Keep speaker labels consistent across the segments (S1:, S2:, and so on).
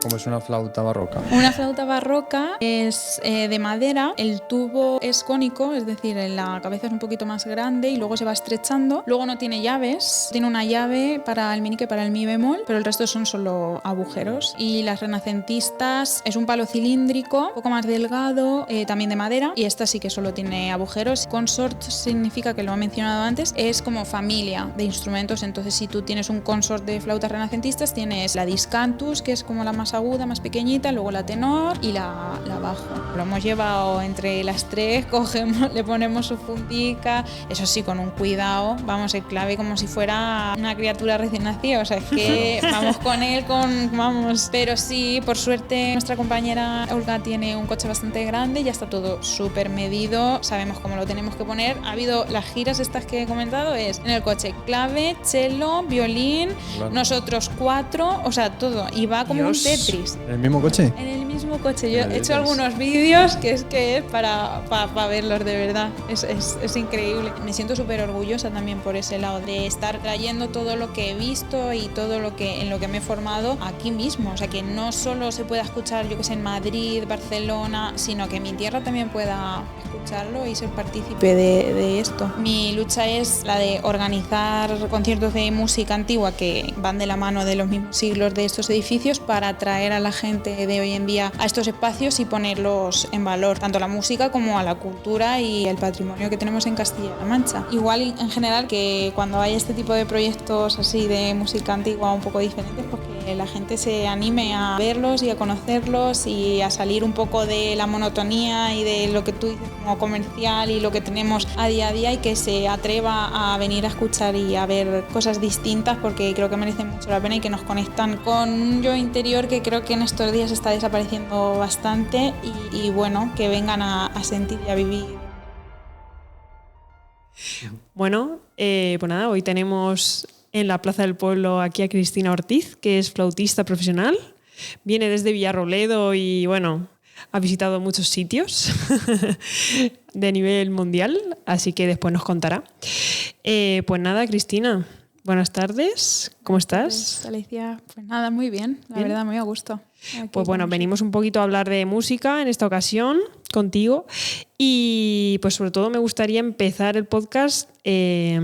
S1: Como es una flauta barroca.
S2: Una flauta barroca es de madera, el tubo es cónico, es decir, la cabeza es un poquito más grande y luego se va estrechando. Luego no tiene llaves, tiene una llave para el menique, para el mi bemol, pero el resto son solo agujeros. Y las renacentistas es un palo cilíndrico, un poco más delgado, también de madera, y esta sí que solo tiene agujeros. Consort significa, que lo he mencionado antes, es como familia de instrumentos. Entonces, si tú tienes un consort de flautas renacentistas, tienes la discantus, que es como la más aguda, más pequeñita, luego la tenor y la bajo. Lo hemos llevado entre las tres, cogemos, le ponemos su fundita, eso sí, con un cuidado, vamos, el clave como si fuera una criatura recién nacida, o sea, es que vamos con él, vamos. Pero sí, por suerte, nuestra compañera Olga tiene un coche bastante grande, ya está todo súper medido, sabemos cómo lo tenemos que poner. Ha habido las giras estas que he comentado, es en el coche clave, cello, violín, claro. Nosotros 4, o sea, todo, y va como Dios. Un Tetris.
S1: ¿En el mismo coche?
S2: En el mismo coche. Yo he hecho algunos vídeos que es para verlos de verdad. Es increíble. Me siento súper orgullosa también por ese lado, de estar trayendo todo lo que he visto y todo lo que en lo que me he formado aquí mismo. O sea, que no solo se pueda escuchar, yo que sé, en Madrid, Barcelona, sino que mi tierra también pueda escucharlo y ser partícipe de esto. Mi lucha es la de organizar conciertos de música antigua que van de la mano de los mismos siglos de estos edificios, para atraer a la gente de hoy en día a estos espacios y ponerlos en valor, tanto la música como a la cultura y el patrimonio que tenemos en Castilla-La Mancha. Igual en general, que cuando hay este tipo de proyectos así de música antigua un poco diferentes, pues que la gente se anime a verlos y a conocerlos y a salir un poco de la monotonía y de lo que tú dices como comercial y lo que tenemos a día y que se atreva a venir a escuchar y a ver cosas distintas, porque creo que merecen mucho la pena y que nos conectan con un yo interior que creo que en estos días está desapareciendo bastante, y bueno, que vengan a sentir y a vivir.
S3: Bueno, pues nada, hoy tenemos en la Plaza del Pueblo aquí a Cristina Ortiz, que es flautista profesional, viene desde Villarrobledo y bueno, ha visitado muchos sitios de nivel mundial, así que después nos contará. Pues nada, Cristina, buenas tardes, ¿cómo estás?
S2: Alicia, pues nada, muy bien, la verdad, muy a gusto.
S3: Pues bueno, venimos un poquito a hablar de música en esta ocasión contigo, y pues sobre todo me gustaría empezar el podcast que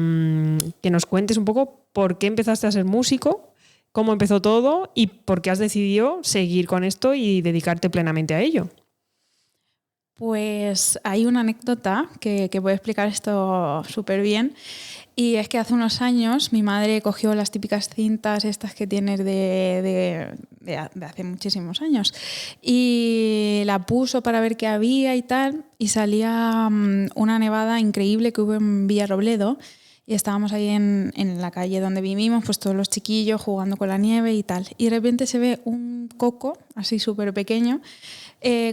S3: nos cuentes un poco por qué empezaste a ser músico, cómo empezó todo y por qué has decidido seguir con esto y dedicarte plenamente a ello.
S2: Pues hay una anécdota que puede explicar esto súper bien, y es que hace unos años mi madre cogió las típicas cintas estas que tienes de hace muchísimos años, y la puso para ver qué había y tal, y salía una nevada increíble que hubo en Villarrobledo. Y estábamos ahí en la calle donde vivimos, pues todos los chiquillos jugando con la nieve y tal. Y de repente se ve un coco, así súper pequeño,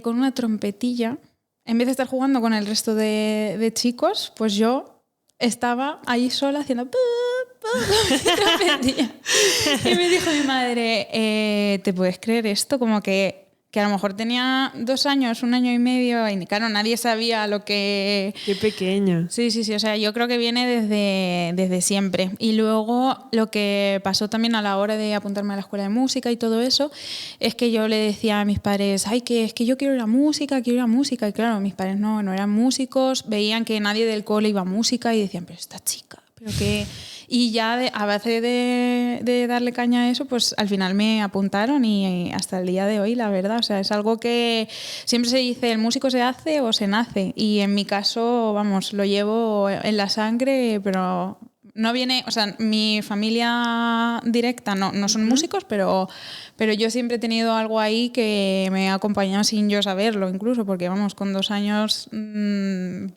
S2: con una trompetilla. En vez de estar jugando con el resto de chicos, pues yo estaba ahí sola haciendo trompetilla. Y me dijo mi madre, ¿te puedes creer esto? Como que a lo mejor tenía 2 años, 1 año y medio, y claro, nadie sabía lo que...
S3: Qué pequeña.
S2: Sí, o sea, yo creo que viene desde siempre. Y luego lo que pasó también a la hora de apuntarme a la escuela de música y todo eso, es que yo le decía a mis padres, que es que yo quiero ir a música, y claro, mis padres no eran músicos, veían que nadie del cole iba a música y decían, pero esta chica, pero qué... Y ya a base de darle caña a eso, pues al final me apuntaron, y hasta el día de hoy, la verdad, o sea, es algo que siempre se dice, el músico se hace o se nace, y en mi caso, vamos, lo llevo en la sangre, pero no viene, o sea, mi familia directa no son músicos, pero yo siempre he tenido algo ahí que me ha acompañado sin yo saberlo, incluso, porque vamos, con 2 años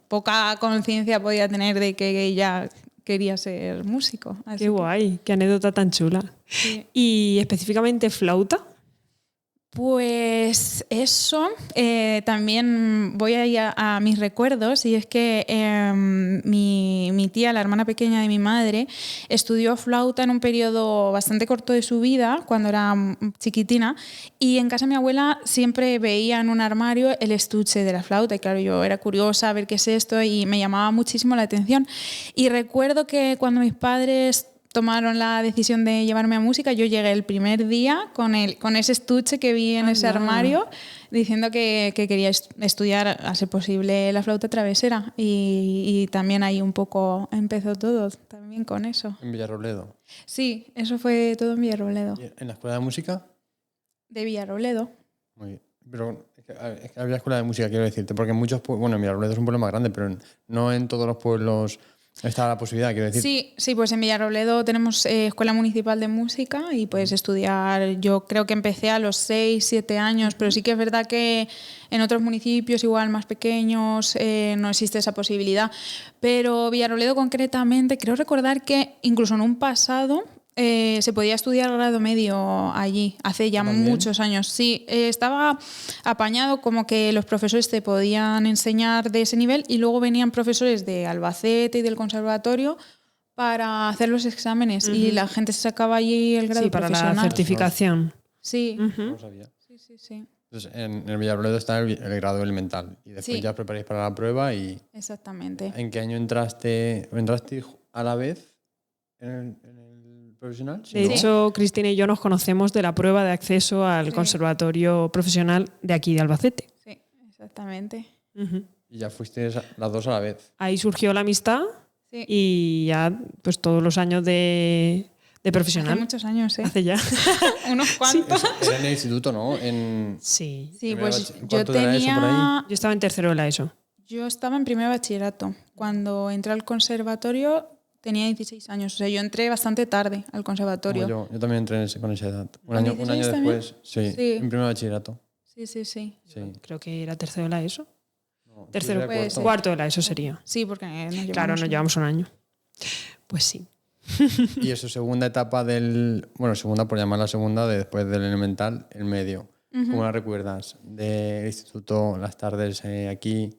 S2: poca conciencia podía tener de que ya quería ser músico.
S3: Qué guay, qué anécdota tan chula.
S2: Sí.
S3: ¿Y específicamente flauta?
S2: Pues eso, también voy a ir a mis recuerdos, y es que mi tía, la hermana pequeña de mi madre, estudió flauta en un periodo bastante corto de su vida, cuando era chiquitina, y en casa de mi abuela siempre veía en un armario el estuche de la flauta, y claro, yo era curiosa a ver qué es esto y me llamaba muchísimo la atención. Y recuerdo que cuando mis padres tomaron la decisión de llevarme a música, yo llegué el primer día con ese estuche que vi en ese armario diciendo que quería estudiar, a ser posible, la flauta travesera. Y también ahí un poco empezó todo, también con eso.
S1: En Villarrobledo.
S2: Sí, eso fue todo en Villarrobledo.
S1: ¿Y en la escuela de música?
S2: De Villarrobledo.
S1: Muy bien. Pero es que había escuela de música, quiero decirte, porque en muchos pueblos, bueno, en Villarrobledo es un pueblo más grande, pero no en todos los pueblos está la posibilidad, quiero decir.
S2: Sí, pues en Villarrobledo tenemos Escuela Municipal de Música y puedes estudiar, yo creo que empecé a los 6, 7 años, pero sí que es verdad que en otros municipios igual más pequeños no existe esa posibilidad. Pero Villarrobledo concretamente, creo recordar que incluso en un pasado se podía estudiar grado medio allí, hace ya muchos años. Sí, estaba apañado como que los profesores te podían enseñar de ese nivel y luego venían profesores de Albacete y del conservatorio para hacer los exámenes y la gente se sacaba allí el grado profesional.
S3: Para la certificación.
S2: Sí.
S1: No lo sabía.
S2: Sí.
S1: Entonces, en el Villarrobledo está el grado elemental y después ya os preparáis para la prueba y...
S2: Exactamente.
S1: ¿En qué año entraste a la vez en el profesional?
S3: De hecho, Cristina y yo nos conocemos de la prueba de acceso al conservatorio profesional de aquí de Albacete.
S2: Sí, exactamente.
S1: Y ya fuisteis las dos a la vez.
S3: Ahí surgió la amistad y ya pues todos los años de profesional.
S2: Hace muchos años, ¿eh?
S3: Hace ya.
S2: Unos cuantos.
S1: Era en el instituto, ¿no?
S3: Sí.
S2: Sí, pues yo
S1: ¿cuánto era eso por ahí?
S3: Yo estaba en tercero de la ESO.
S2: Yo estaba en primer bachillerato. Cuando entré al conservatorio tenía 16 años. O sea, yo entré bastante tarde al conservatorio.
S1: Yo también entré con esa edad. Un año
S2: también?
S1: después, sí, en primer bachillerato.
S2: Sí.
S3: Creo que era tercero de la ESO.
S1: No,
S3: Tercero,
S1: cuarto.
S3: cuarto de la ESO sería.
S2: Sí, porque
S3: nos llevamos un año. Pues sí.
S1: Y eso, segunda etapa segunda por llamarla segunda, después del elemental, el medio. ¿Cómo la recuerdas? Del instituto, las tardes aquí.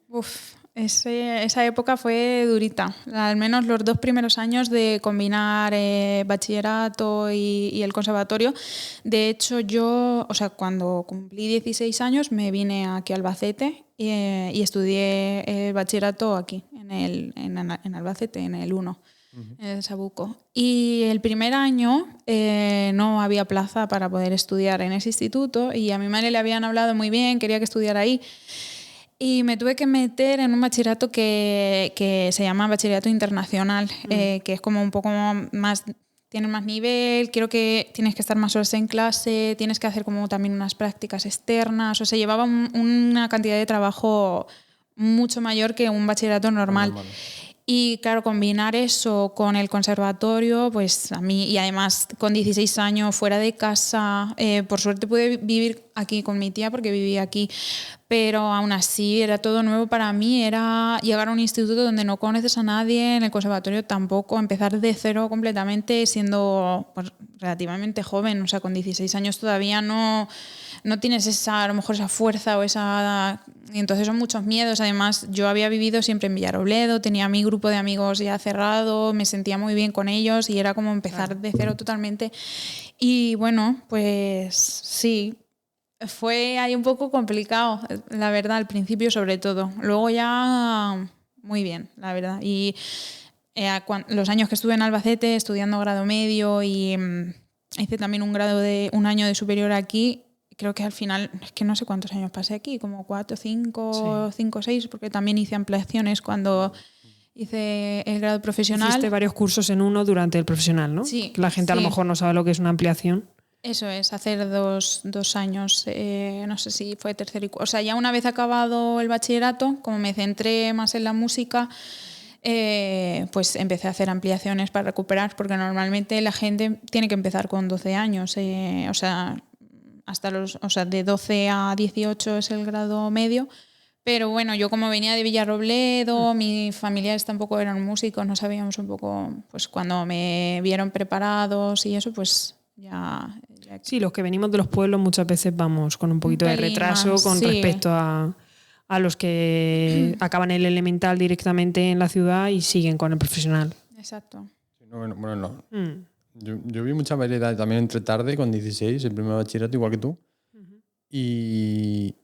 S2: Esa época fue durita. Al menos los 2 primeros años de combinar bachillerato y el conservatorio. De hecho, yo, cuando cumplí 16 años me vine aquí a Albacete y estudié el bachillerato aquí, en Albacete, en el 1. En el Sabuco. Y el primer año no había plaza para poder estudiar en ese instituto y a mi madre le habían hablado muy bien, quería que estudiara ahí. Y me tuve que meter en un bachillerato que se llama Bachillerato Internacional, que es como un poco más, tiene más nivel, creo que tienes que estar más horas en clase, tienes que hacer como también unas prácticas externas, o sea, llevaba una cantidad de trabajo mucho mayor que un bachillerato normal. Y claro, combinar eso con el conservatorio, pues a mí, y además con 16 años fuera de casa, por suerte pude vivir aquí con mi tía porque vivía aquí, pero aún así era todo nuevo para mí, era llegar a un instituto donde no conoces a nadie, en el conservatorio tampoco, empezar de cero completamente siendo pues, relativamente joven, o sea, con 16 años todavía no tienes a lo mejor esa fuerza o esa... Y entonces son muchos miedos. Además, yo había vivido siempre en Villarrobledo, tenía mi grupo de amigos ya cerrado, me sentía muy bien con ellos y era como empezar de cero totalmente. Y bueno, pues sí, fue ahí un poco complicado, la verdad, al principio sobre todo. Luego ya muy bien, la verdad. Y los años que estuve en Albacete estudiando grado medio y hice también un año de superior aquí, creo que al final, es que no sé cuántos años pasé aquí, como 4, 5, 6, porque también hice ampliaciones cuando hice el grado profesional.
S3: Hiciste varios cursos en uno durante el profesional, ¿no?
S2: Sí.
S3: La gente a lo mejor no sabe lo que es una ampliación.
S2: Eso es, hacer dos años, no sé si fue tercero y cuarto. O sea, ya una vez acabado el bachillerato, como me centré más en la música, pues empecé a hacer ampliaciones para recuperar, porque normalmente la gente tiene que empezar con 12 años, o sea, de 12 a 18 es el grado medio, pero bueno, yo como venía de Villarrobledo, mis familiares tampoco eran músicos, no sabíamos un poco, pues cuando me vieron preparados y eso, pues ya...
S3: Sí, los que venimos de los pueblos muchas veces vamos con un poquito de retraso
S2: más,
S3: con respecto a los que acaban el elemental directamente en la ciudad y siguen con el profesional.
S2: Exacto.
S1: Bueno. Yo vi mucha variedad también entre tarde, con 16, el primer bachillerato, igual que tú. Y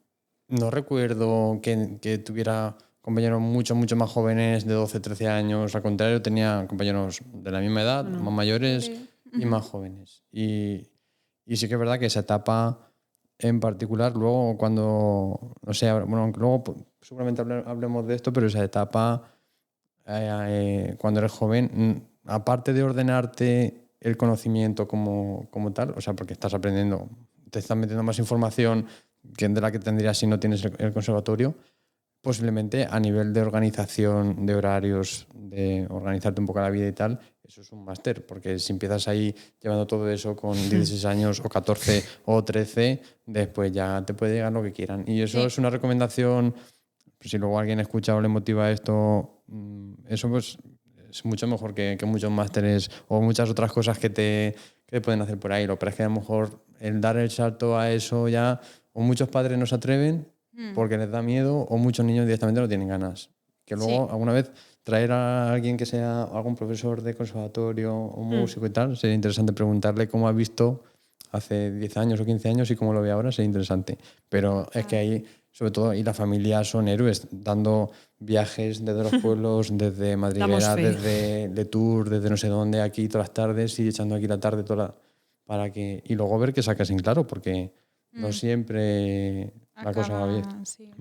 S1: no recuerdo que tuviera compañeros mucho más jóvenes, de 12, 13 años. Al contrario, tenía compañeros de la misma edad, más mayores y más jóvenes. Y sí que es verdad que esa etapa en particular, luego cuando, no sé, bueno, aunque luego seguramente hablemos de esto, pero esa etapa, cuando eres joven, aparte de ordenarte el conocimiento como tal, o sea, porque estás aprendiendo, te estás metiendo más información que de la que tendrías si no tienes el conservatorio, posiblemente a nivel de organización de horarios, de organizarte un poco la vida y tal, eso es un máster, porque si empiezas ahí llevando todo eso con 16 años o 14 o 13, después ya te puede llegar lo que quieran. Y eso es una recomendación, pues si luego alguien escucha o le motiva esto, eso pues es mucho mejor que muchos másteres o muchas otras cosas que te pueden hacer por ahí. Lo que pasa es que a lo mejor el dar el salto a eso ya, o muchos padres no se atreven porque les da miedo, o muchos niños directamente no tienen ganas. Que luego alguna vez traer a alguien que sea algún profesor de conservatorio o músico y tal, sería interesante preguntarle cómo ha visto hace 10 años o 15 años y cómo lo ve ahora, sería interesante. Pero es que ahí, sobre todo, ahí la familia son héroes, dando viajes desde los pueblos, desde Madriguera, desde Le Tour, desde no sé dónde, aquí todas las tardes y echando aquí la tarde para que... Y luego ver que sacas en claro, porque no siempre la cosa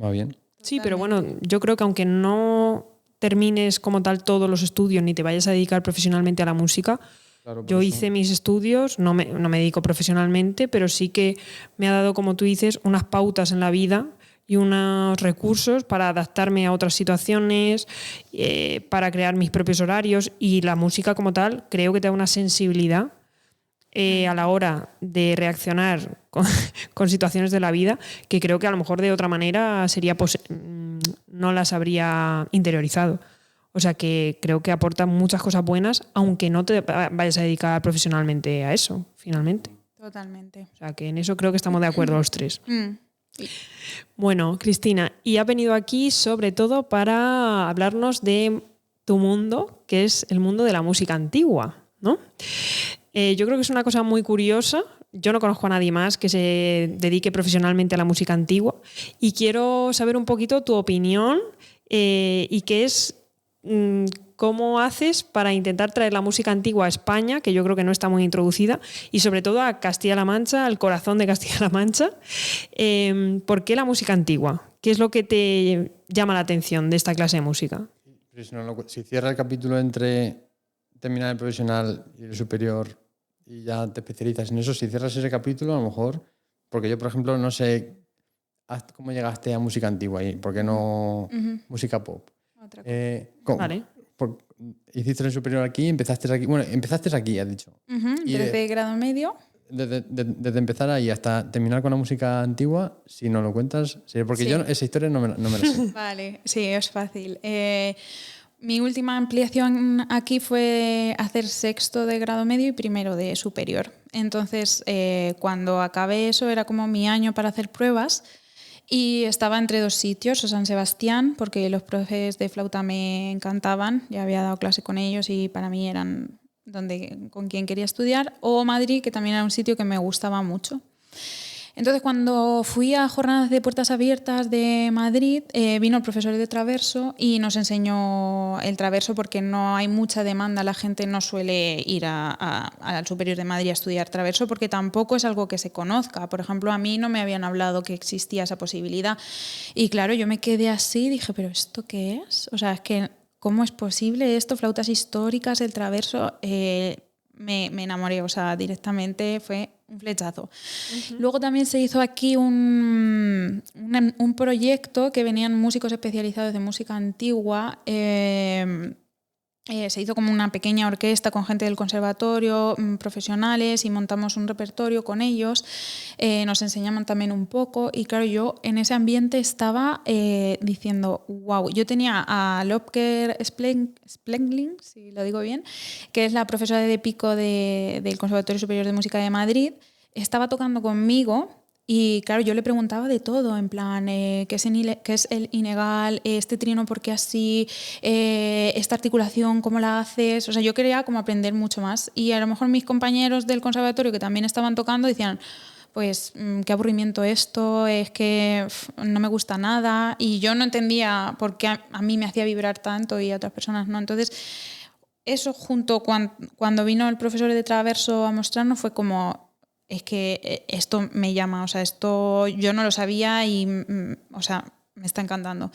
S1: va bien.
S3: Sí, pero bueno, yo creo que aunque no termines como tal todos los estudios ni te vayas a dedicar profesionalmente a la música, claro, yo hice mis estudios, no me dedico profesionalmente, pero sí que me ha dado, como tú dices, unas pautas en la vida y unos recursos para adaptarme a otras situaciones, para crear mis propios horarios, y la música como tal creo que te da una sensibilidad a la hora de reaccionar con situaciones de la vida que creo que a lo mejor de otra manera no las habría interiorizado. O sea que creo que aporta muchas cosas buenas, aunque no te vayas a dedicar profesionalmente a eso, finalmente.
S2: Totalmente.
S3: O sea que en eso creo que estamos de acuerdo los tres. Sí. Bueno, Cristina, y has venido aquí sobre todo para hablarnos de tu mundo, que es el mundo de la música antigua, ¿no? Yo creo que es una cosa muy curiosa. Yo no conozco a nadie más que se dedique profesionalmente a la música antigua y quiero saber un poquito tu opinión y qué es, cómo haces para intentar traer la música antigua a España, que yo creo que no está muy introducida, y sobre todo a Castilla-La Mancha, al corazón de Castilla-La Mancha. ¿Por qué la música antigua? ¿Qué es lo que te llama la atención de esta clase de música?
S1: Si cierra el capítulo entre terminar el profesional y el superior y ya te especializas en eso, si cierras ese capítulo, a lo mejor, porque yo, por ejemplo, no sé cómo llegaste a música antigua y por qué no música pop.
S3: Vale.
S1: Hiciste el superior aquí, empezaste aquí, has dicho.
S2: Y desde grado medio.
S1: Desde empezar ahí hasta terminar con la música antigua, si no lo cuentas, sería porque yo esa historia no me la sé.
S2: Vale, sí, es fácil. Mi última ampliación aquí fue hacer sexto de grado medio y primero de superior. Entonces, cuando acabé eso, era como mi año para hacer pruebas y estaba entre dos sitios, o San Sebastián, porque los profes de flauta me encantaban, ya había dado clase con ellos y para mí eran con quien quería estudiar, o Madrid, que también era un sitio que me gustaba mucho. Entonces, cuando fui a jornadas de puertas abiertas de Madrid, vino el profesor de traverso y nos enseñó el traverso porque no hay mucha demanda, la gente no suele ir al Superior de Madrid a estudiar traverso porque tampoco es algo que se conozca. Por ejemplo, a mí no me habían hablado que existía esa posibilidad. Y claro, yo me quedé así y dije, ¿pero esto qué es? O sea, es que, ¿cómo es posible esto? Flautas históricas, el traverso... Me enamoré, o sea, directamente fue un flechazo. Luego también se hizo aquí un proyecto que venían músicos especializados de música antigua. Se hizo como una pequeña orquesta con gente del conservatorio, profesionales, y montamos un repertorio con ellos. Nos enseñaban también un poco y claro, yo en ese ambiente estaba diciendo, wow, yo tenía a Lopker Splengling, si lo digo bien, que es la profesora de pico del Conservatorio Superior de Música de Madrid, estaba tocando conmigo. Y claro, yo le preguntaba de todo, en plan, ¿qué es el inegal? ¿Este trino por qué así? ¿Esta articulación cómo la haces? O sea, yo quería como aprender mucho más. Y a lo mejor mis compañeros del conservatorio que también estaban tocando decían, pues qué aburrimiento esto, es que no me gusta nada, y yo no entendía por qué a mí me hacía vibrar tanto y a otras personas no. Entonces, eso junto cuando vino el profesor de Traverso a mostrarnos fue como, es que esto me llama, o sea, esto yo no lo sabía y, o sea, me está encantando.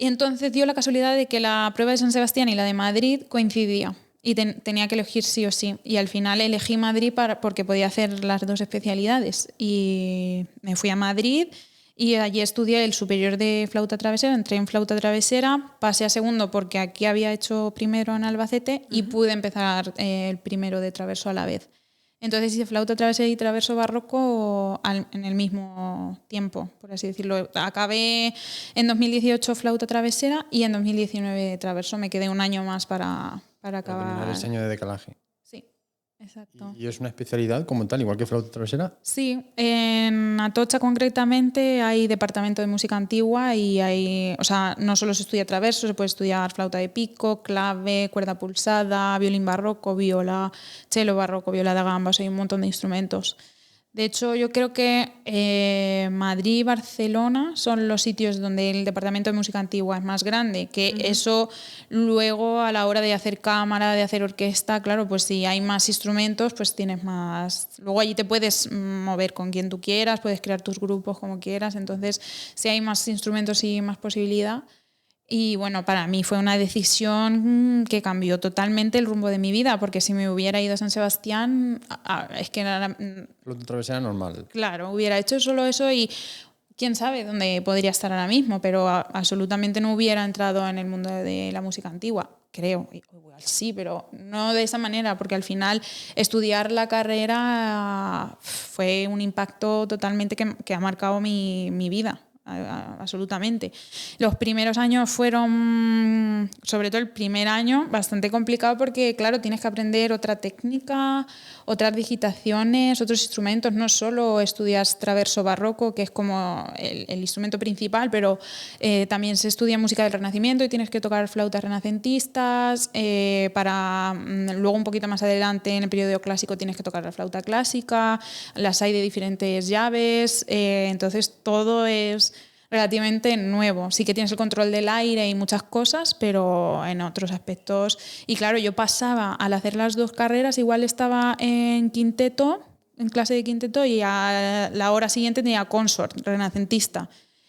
S2: Y entonces dio la casualidad de que la prueba de San Sebastián y la de Madrid coincidía y tenía que elegir sí o sí. Y al final elegí Madrid porque podía hacer las dos especialidades. Y me fui a Madrid y allí estudié el superior de flauta travesera, entré en flauta travesera, pasé a segundo porque aquí había hecho primero en Albacete y pude empezar el primero de traverso a la vez. Entonces hice flauta travesera y traverso barroco en el mismo tiempo, por así decirlo. Acabé en 2018 flauta travesera y en 2019 traverso. Me quedé un año más para acabar.
S1: Terminar ese año de decalaje.
S2: Sí, exacto.
S1: ¿Y es una especialidad como tal, igual que flauta travesera?
S2: Sí, en Atocha concretamente hay departamento de música antigua y hay, o sea, no solo se estudia traverso, se puede estudiar flauta de pico, clave, cuerda pulsada, violín barroco, viola, cello barroco, viola da gamba, o sea, hay un montón de instrumentos. De hecho, yo creo que Madrid y Barcelona son los sitios donde el departamento de música antigua es más grande, que eso luego a la hora de hacer cámara, de hacer orquesta, claro, pues si hay más instrumentos, pues tienes más... Luego allí te puedes mover con quien tú quieras, puedes crear tus grupos como quieras, entonces si hay más instrumentos y más posibilidad. Y bueno, para mí fue una decisión que cambió totalmente el rumbo de mi vida, porque si me hubiera ido a San Sebastián, es que era...
S1: Flauta travesera normal.
S2: Claro, hubiera hecho solo eso y quién sabe dónde podría estar ahora mismo, pero absolutamente no hubiera entrado en el mundo de la música antigua. Creo, igual sí, pero no de esa manera, porque al final estudiar la carrera fue un impacto totalmente que ha marcado mi vida. Absolutamente. Los primeros años fueron, sobre todo el primer año, bastante complicado porque, claro, tienes que aprender otra técnica, otras digitaciones, otros instrumentos. No solo estudias traverso barroco, que es como el instrumento principal, pero también se estudia música del Renacimiento y tienes que tocar flautas renacentistas. Luego, un poquito más adelante, en el periodo clásico, tienes que tocar la flauta clásica. Las hay de diferentes llaves. Entonces, todo es relativamente nuevo. Sí que tienes el control del aire y muchas cosas, pero en otros aspectos. Y claro, yo pasaba, al hacer las dos carreras, igual estaba en quinteto, en clase de quinteto, y a la hora siguiente tenía consort, renacentista.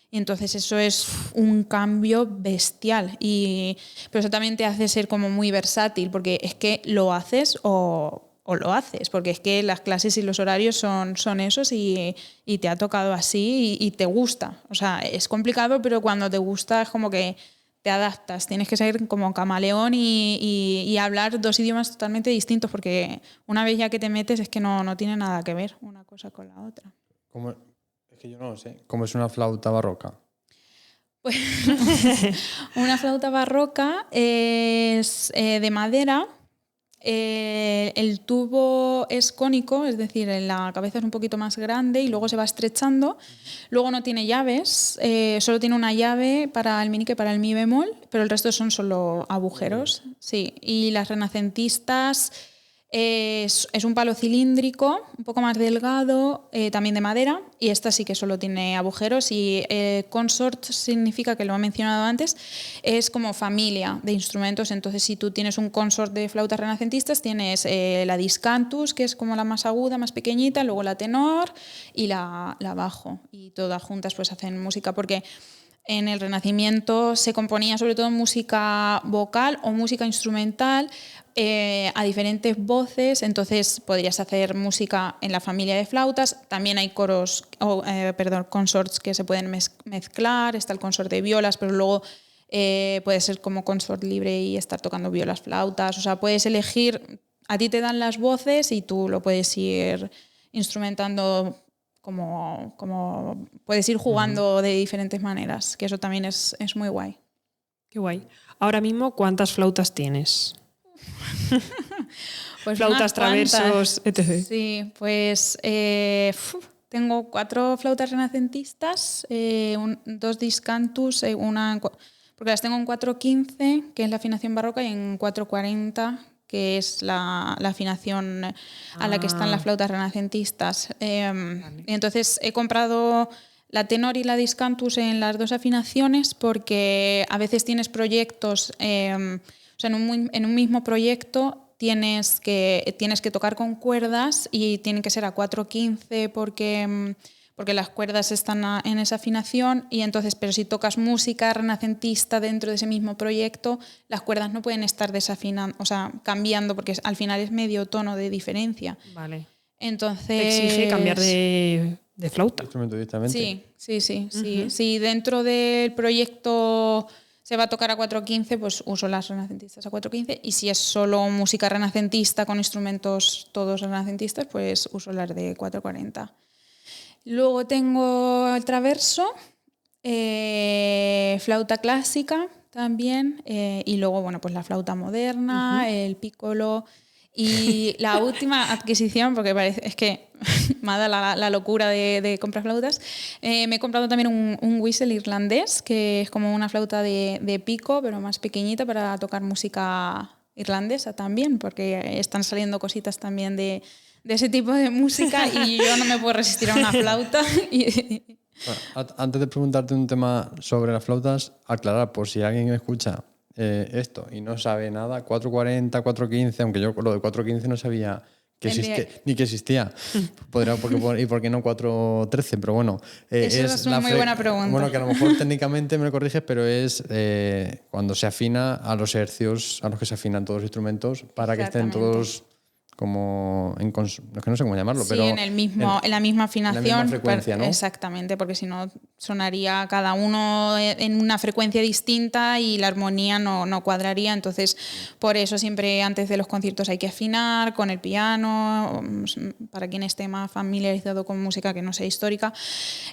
S2: Y entonces eso es un cambio bestial. Pero eso también te hace ser como muy versátil, porque es que lo haces o lo haces, porque es que las clases y los horarios son esos y te ha tocado así y te gusta. O sea, es complicado, pero cuando te gusta es como que te adaptas. Tienes que ser como camaleón y hablar dos idiomas totalmente distintos, porque una vez ya que te metes es que no tiene nada que ver una cosa con la otra.
S1: Es que yo no lo sé. ¿Cómo es una flauta barroca?
S2: Pues una flauta barroca es de madera. El tubo es cónico, es decir, la cabeza es un poquito más grande y luego se va estrechando. Luego no tiene llaves, solo tiene una llave para el minique, para el mi bemol, pero el resto son solo agujeros. Sí. Y las renacentistas es un palo cilíndrico, un poco más delgado, también de madera, y esta sí que solo tiene agujeros. Y consort significa, que lo he mencionado antes, es como familia de instrumentos. Entonces, si tú tienes un consort de flautas renacentistas, tienes la discantus, que es como la más aguda, más pequeñita, luego la tenor y la bajo, y todas juntas pues hacen música, porque en el Renacimiento se componía sobre todo música vocal o música instrumental a diferentes voces. Entonces podrías hacer música en la familia de flautas. También hay consorts que se pueden mezclar. Está el consort de violas, pero luego puede ser como consort libre y estar tocando violas, flautas. O sea, puedes elegir, a ti te dan las voces y tú lo puedes ir instrumentando como puedes ir jugando de diferentes maneras, que eso también es muy guay.
S3: Qué guay. Ahora mismo, ¿cuántas flautas tienes?
S2: Pues
S3: flautas, traversos, etc.
S2: Sí, pues tengo 4 flautas renacentistas, 2 discantus, porque las tengo en 4/15, que es la afinación barroca, y en 4/40, que es la afinación a la que están las flautas renacentistas.
S3: Vale.
S2: Entonces he comprado la tenor y la discantus en las dos afinaciones porque a veces tienes proyectos, o sea, en un mismo proyecto tienes que tocar con cuerdas y tienen que ser a 4/15 porque las cuerdas están en esa afinación, y entonces, pero si tocas música renacentista dentro de ese mismo proyecto, las cuerdas no pueden estar desafinando, o sea, cambiando, porque al final es medio tono de diferencia.
S3: Vale.
S2: Entonces
S3: Te exige cambiar de flauta.
S1: Instrumento directamente.
S2: Sí. Si dentro del proyecto se va a tocar a 4/15, pues uso las renacentistas a 4/15, y si es solo música renacentista con instrumentos todos renacentistas, pues uso las de 4/40. Luego tengo el traverso, flauta clásica también, y luego, bueno, pues la flauta moderna, el piccolo. Y la última adquisición, porque es que me ha dado la locura de comprar flautas, me he comprado también un whistle irlandés, que es como una flauta de pico, pero más pequeñita, para tocar música irlandesa también, porque están saliendo cositas también de ese tipo de música y yo no me puedo resistir a una flauta.
S1: Bueno, antes de preguntarte un tema sobre las flautas, aclarar por si alguien escucha esto y no sabe nada, 4/40, 4/15, aunque yo lo de 4/15 no sabía ni que existía. ¿Y por qué no 4/13? Pero bueno.
S2: Eso es una muy buena pregunta.
S1: Bueno, que a lo mejor técnicamente me lo corriges, pero es cuando se afina a los hercios a los que se afinan todos los instrumentos para que estén todos como es que no sé cómo llamarlo,
S2: sí,
S1: pero
S2: en la misma afinación,
S1: en la misma frecuencia, ¿no?
S2: Exactamente, porque si no sonaría cada uno en una frecuencia distinta y la armonía no cuadraría. Entonces, por eso siempre antes de los conciertos hay que afinar con el piano, para quien esté más familiarizado con música que no sea histórica.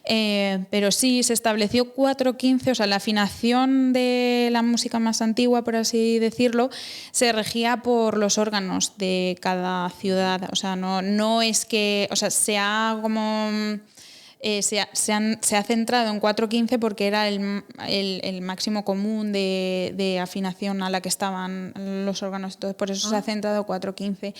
S2: Pero sí, se estableció 4/15, o sea, la afinación de la música más antigua, por así decirlo, se regía por los órganos de cada ciudad. O sea, no es que, o sea, se ha centrado en 4/15 porque era el máximo común de afinación a la que estaban los órganos. Entonces, por eso se ha centrado 4/15.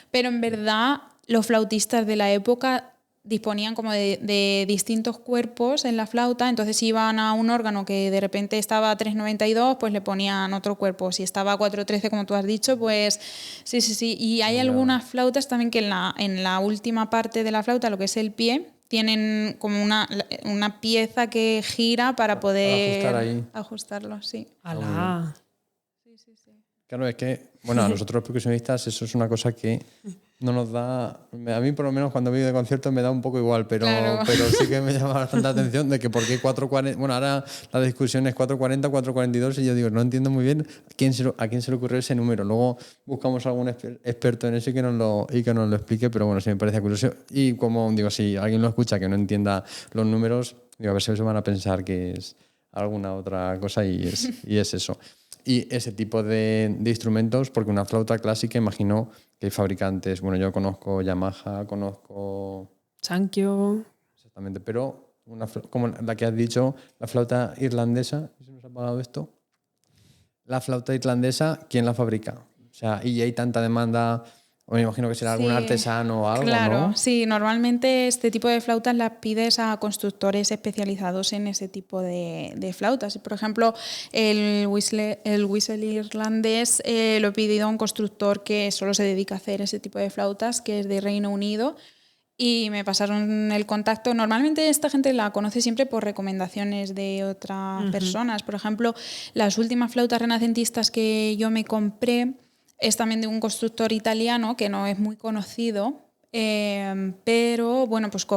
S2: Pero en verdad, los flautistas de la época disponían como de distintos cuerpos en la flauta, entonces si iban a un órgano que de repente estaba a 3/92, pues le ponían otro cuerpo. Si estaba a 4/13, como tú has dicho, pues sí. Y hay algunas flautas también que en la última parte de la flauta, lo que es el pie, tienen como una pieza que gira para poder ajustarlo, sí.
S3: ¡Hala!
S1: Claro, es que, bueno, a nosotros los percusionistas eso es una cosa que no nos da... A mí, por lo menos, cuando voy de conciertos me da un poco igual, pero sí que me llama bastante la atención de que por qué 4/40... Bueno, ahora la discusión es 4/40, 4/42 y yo digo, no entiendo muy bien a quién se le ocurrió ese número. Luego buscamos a algún experto en eso y que nos lo explique, pero bueno, sí me parece curioso. Y como digo, si alguien lo escucha que no entienda los números, digo, a ver si se van a pensar que es alguna otra cosa y es eso. Y ese tipo de instrumentos, porque una flauta clásica, imagino que hay fabricantes, bueno, yo conozco Yamaha, conozco...
S3: Sankyo.
S1: Exactamente, pero como la que has dicho, la flauta irlandesa, ¿se nos ha apagado esto? La flauta irlandesa, ¿quién la fabrica? O sea, y hay tanta demanda... O me imagino que será algún artesano o algo,
S2: claro,
S1: ¿no?
S2: Sí, normalmente este tipo de flautas las pides a constructores especializados en ese tipo de flautas. Por ejemplo, el whistle irlandés lo he pedido a un constructor que solo se dedica a hacer ese tipo de flautas, que es de Reino Unido, y me pasaron el contacto. Normalmente esta gente la conoce siempre por recomendaciones de otras personas. Por ejemplo, las últimas flautas renacentistas que yo me compré es también de un constructor italiano que no es muy conocido, pero bueno, pues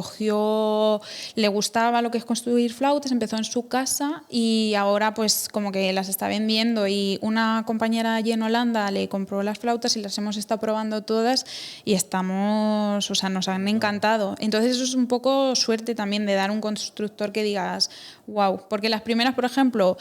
S2: le gustaba lo que es construir flautas, empezó en su casa y ahora pues como que las está vendiendo, y una compañera allí en Holanda le compró las flautas y las hemos estado probando todas y nos han encantado. Entonces eso es un poco suerte también de dar un constructor que digas wow, porque las primeras, por ejemplo,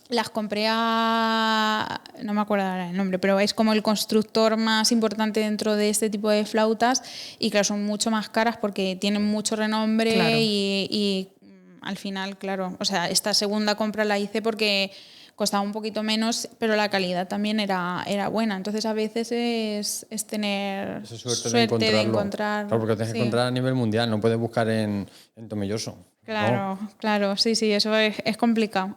S2: las compré no me acuerdo ahora el nombre, pero es como el constructor más importante dentro de este tipo de flautas, y claro, son mucho más caras porque tienen mucho renombre. Claro. Y al final, claro, o sea, esta segunda compra la hice porque costaba un poquito menos, pero la calidad también era buena. Entonces a veces es tener
S1: Esa suerte de
S2: encontrar.
S1: Claro, porque tienes que encontrar a nivel mundial, no puedes buscar en Tomelloso.
S2: Claro,
S1: ¿no?
S2: claro, sí, eso es complicado,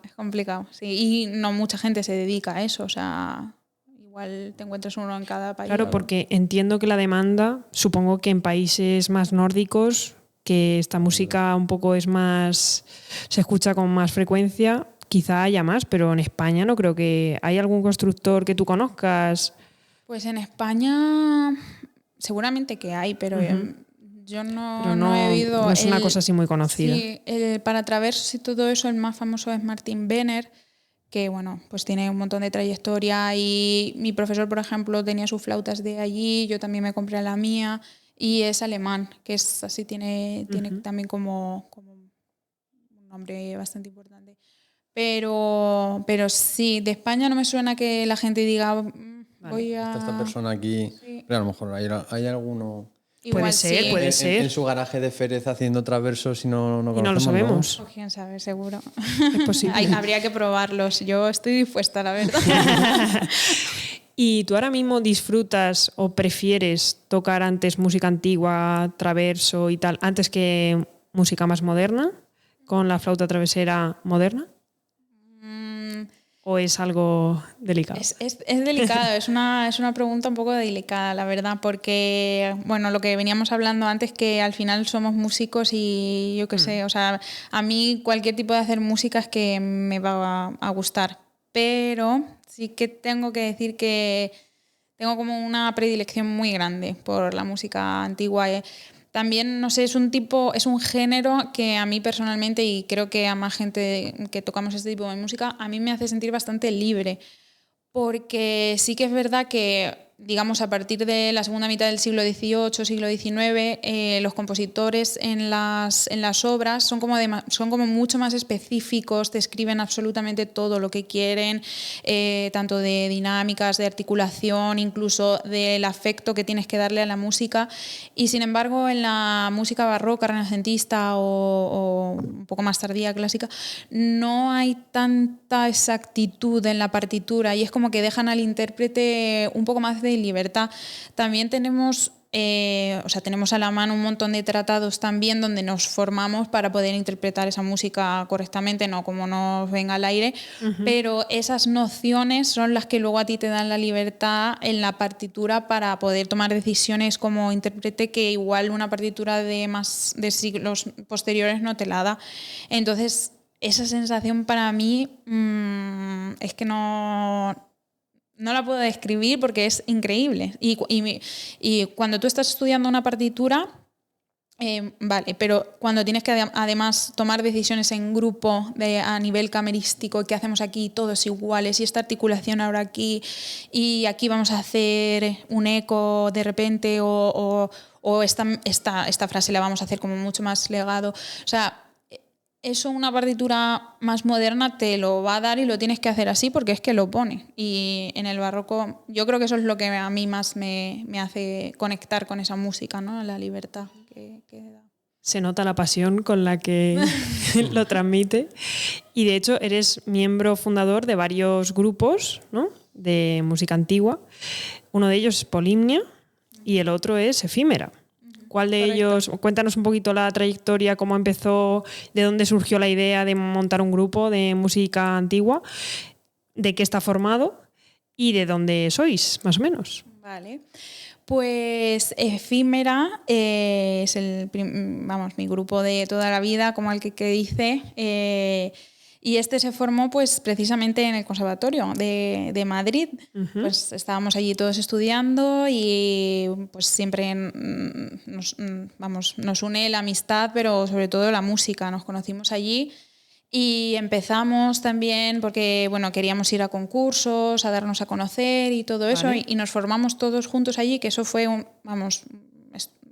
S2: sí. Y no mucha gente se dedica a eso, o sea, igual te encuentras uno en cada país.
S3: Claro, porque entiendo que la demanda, supongo que en países más nórdicos, que esta música un poco es más, se escucha con más frecuencia, quizá haya más, pero en España no creo que... ¿Hay algún constructor que tú conozcas?
S2: Pues en España seguramente que hay, pero yo no he oído...
S3: No es una cosa así muy conocida.
S2: Sí, para Traversos y todo eso, el más famoso es Martin Benner, que bueno, pues tiene un montón de trayectoria, y mi profesor, por ejemplo, tenía sus flautas de allí, yo también me compré la mía, y es alemán, que es así, tiene también como un nombre bastante importante. Pero sí, de España no me suena que la gente diga voy a...
S1: Esta persona aquí, sí. Pero a lo mejor hay alguno...
S2: Igual
S3: puede ser.
S1: En su garaje de Férez haciendo Traversos y no
S3: lo sabemos.
S2: ¿No? Quién sabe, seguro.
S3: Es posible.
S2: Habría que probarlos. Yo estoy dispuesta, la verdad.
S3: ¿Y tú ahora mismo disfrutas o prefieres tocar antes música antigua, traverso y tal, antes que música más moderna, con la flauta travesera moderna? ¿O es algo delicado?
S2: Es delicado, es una pregunta un poco delicada, la verdad, porque, bueno, lo que veníamos hablando antes, que al final somos músicos y yo qué sé, o sea, a mí cualquier tipo de hacer música es que me va a gustar, pero sí que tengo que decir que tengo como una predilección muy grande por la música antigua. También, no sé, es un género que a mí personalmente, y creo que a más gente que tocamos este tipo de música, a mí me hace sentir bastante libre. Porque sí que es verdad que, digamos, a partir de la segunda mitad del siglo XVIII, siglo XIX, los compositores en las obras son como mucho más específicos, te escriben absolutamente todo lo que quieren, tanto de dinámicas, de articulación, incluso del afecto que tienes que darle a la música. Y sin embargo, en la música barroca, renacentista o un poco más tardía, clásica, no hay tanta exactitud en la partitura, y es como que dejan al intérprete un poco más de libertad. También tenemos a la mano un montón de tratados también donde nos formamos para poder interpretar esa música correctamente, no como nos venga al aire, pero esas nociones son las que luego a ti te dan la libertad en la partitura para poder tomar decisiones como intérprete que igual una partitura de siglos posteriores no te la da. Entonces, esa sensación para mí es que no la puedo describir porque es increíble. Y cuando tú estás estudiando una partitura, vale, pero cuando tienes que además tomar decisiones en grupo a nivel camerístico, ¿qué hacemos aquí? Todos iguales, y esta articulación ahora aquí, y aquí vamos a hacer un eco de repente, o esta frase la vamos a hacer como mucho más legado. O sea, eso una partitura más moderna te lo va a dar y lo tienes que hacer así porque es que lo pone. Y en el barroco yo creo que eso es lo que a mí más me hace conectar con esa música, ¿no? La libertad que da.
S3: Se nota la pasión con la que lo transmite. Y de hecho eres miembro fundador de varios grupos, ¿no?, de música antigua. Uno de ellos es Polimnia y el otro es Efímera. ¿Cuál de ellos? Cuéntanos un poquito la trayectoria, cómo empezó, de dónde surgió la idea de montar un grupo de música antigua, de qué está formado y de dónde sois, más o menos.
S2: Vale. Pues Efímera es mi grupo de toda la vida, como el que dice. Y este se formó pues precisamente en el Conservatorio de Madrid. Pues estábamos allí todos estudiando y pues siempre nos une la amistad, pero sobre todo la música. Nos conocimos allí y empezamos también porque bueno, queríamos ir a concursos, a darnos a conocer y todo eso. Vale. Y nos formamos todos juntos allí, que eso fue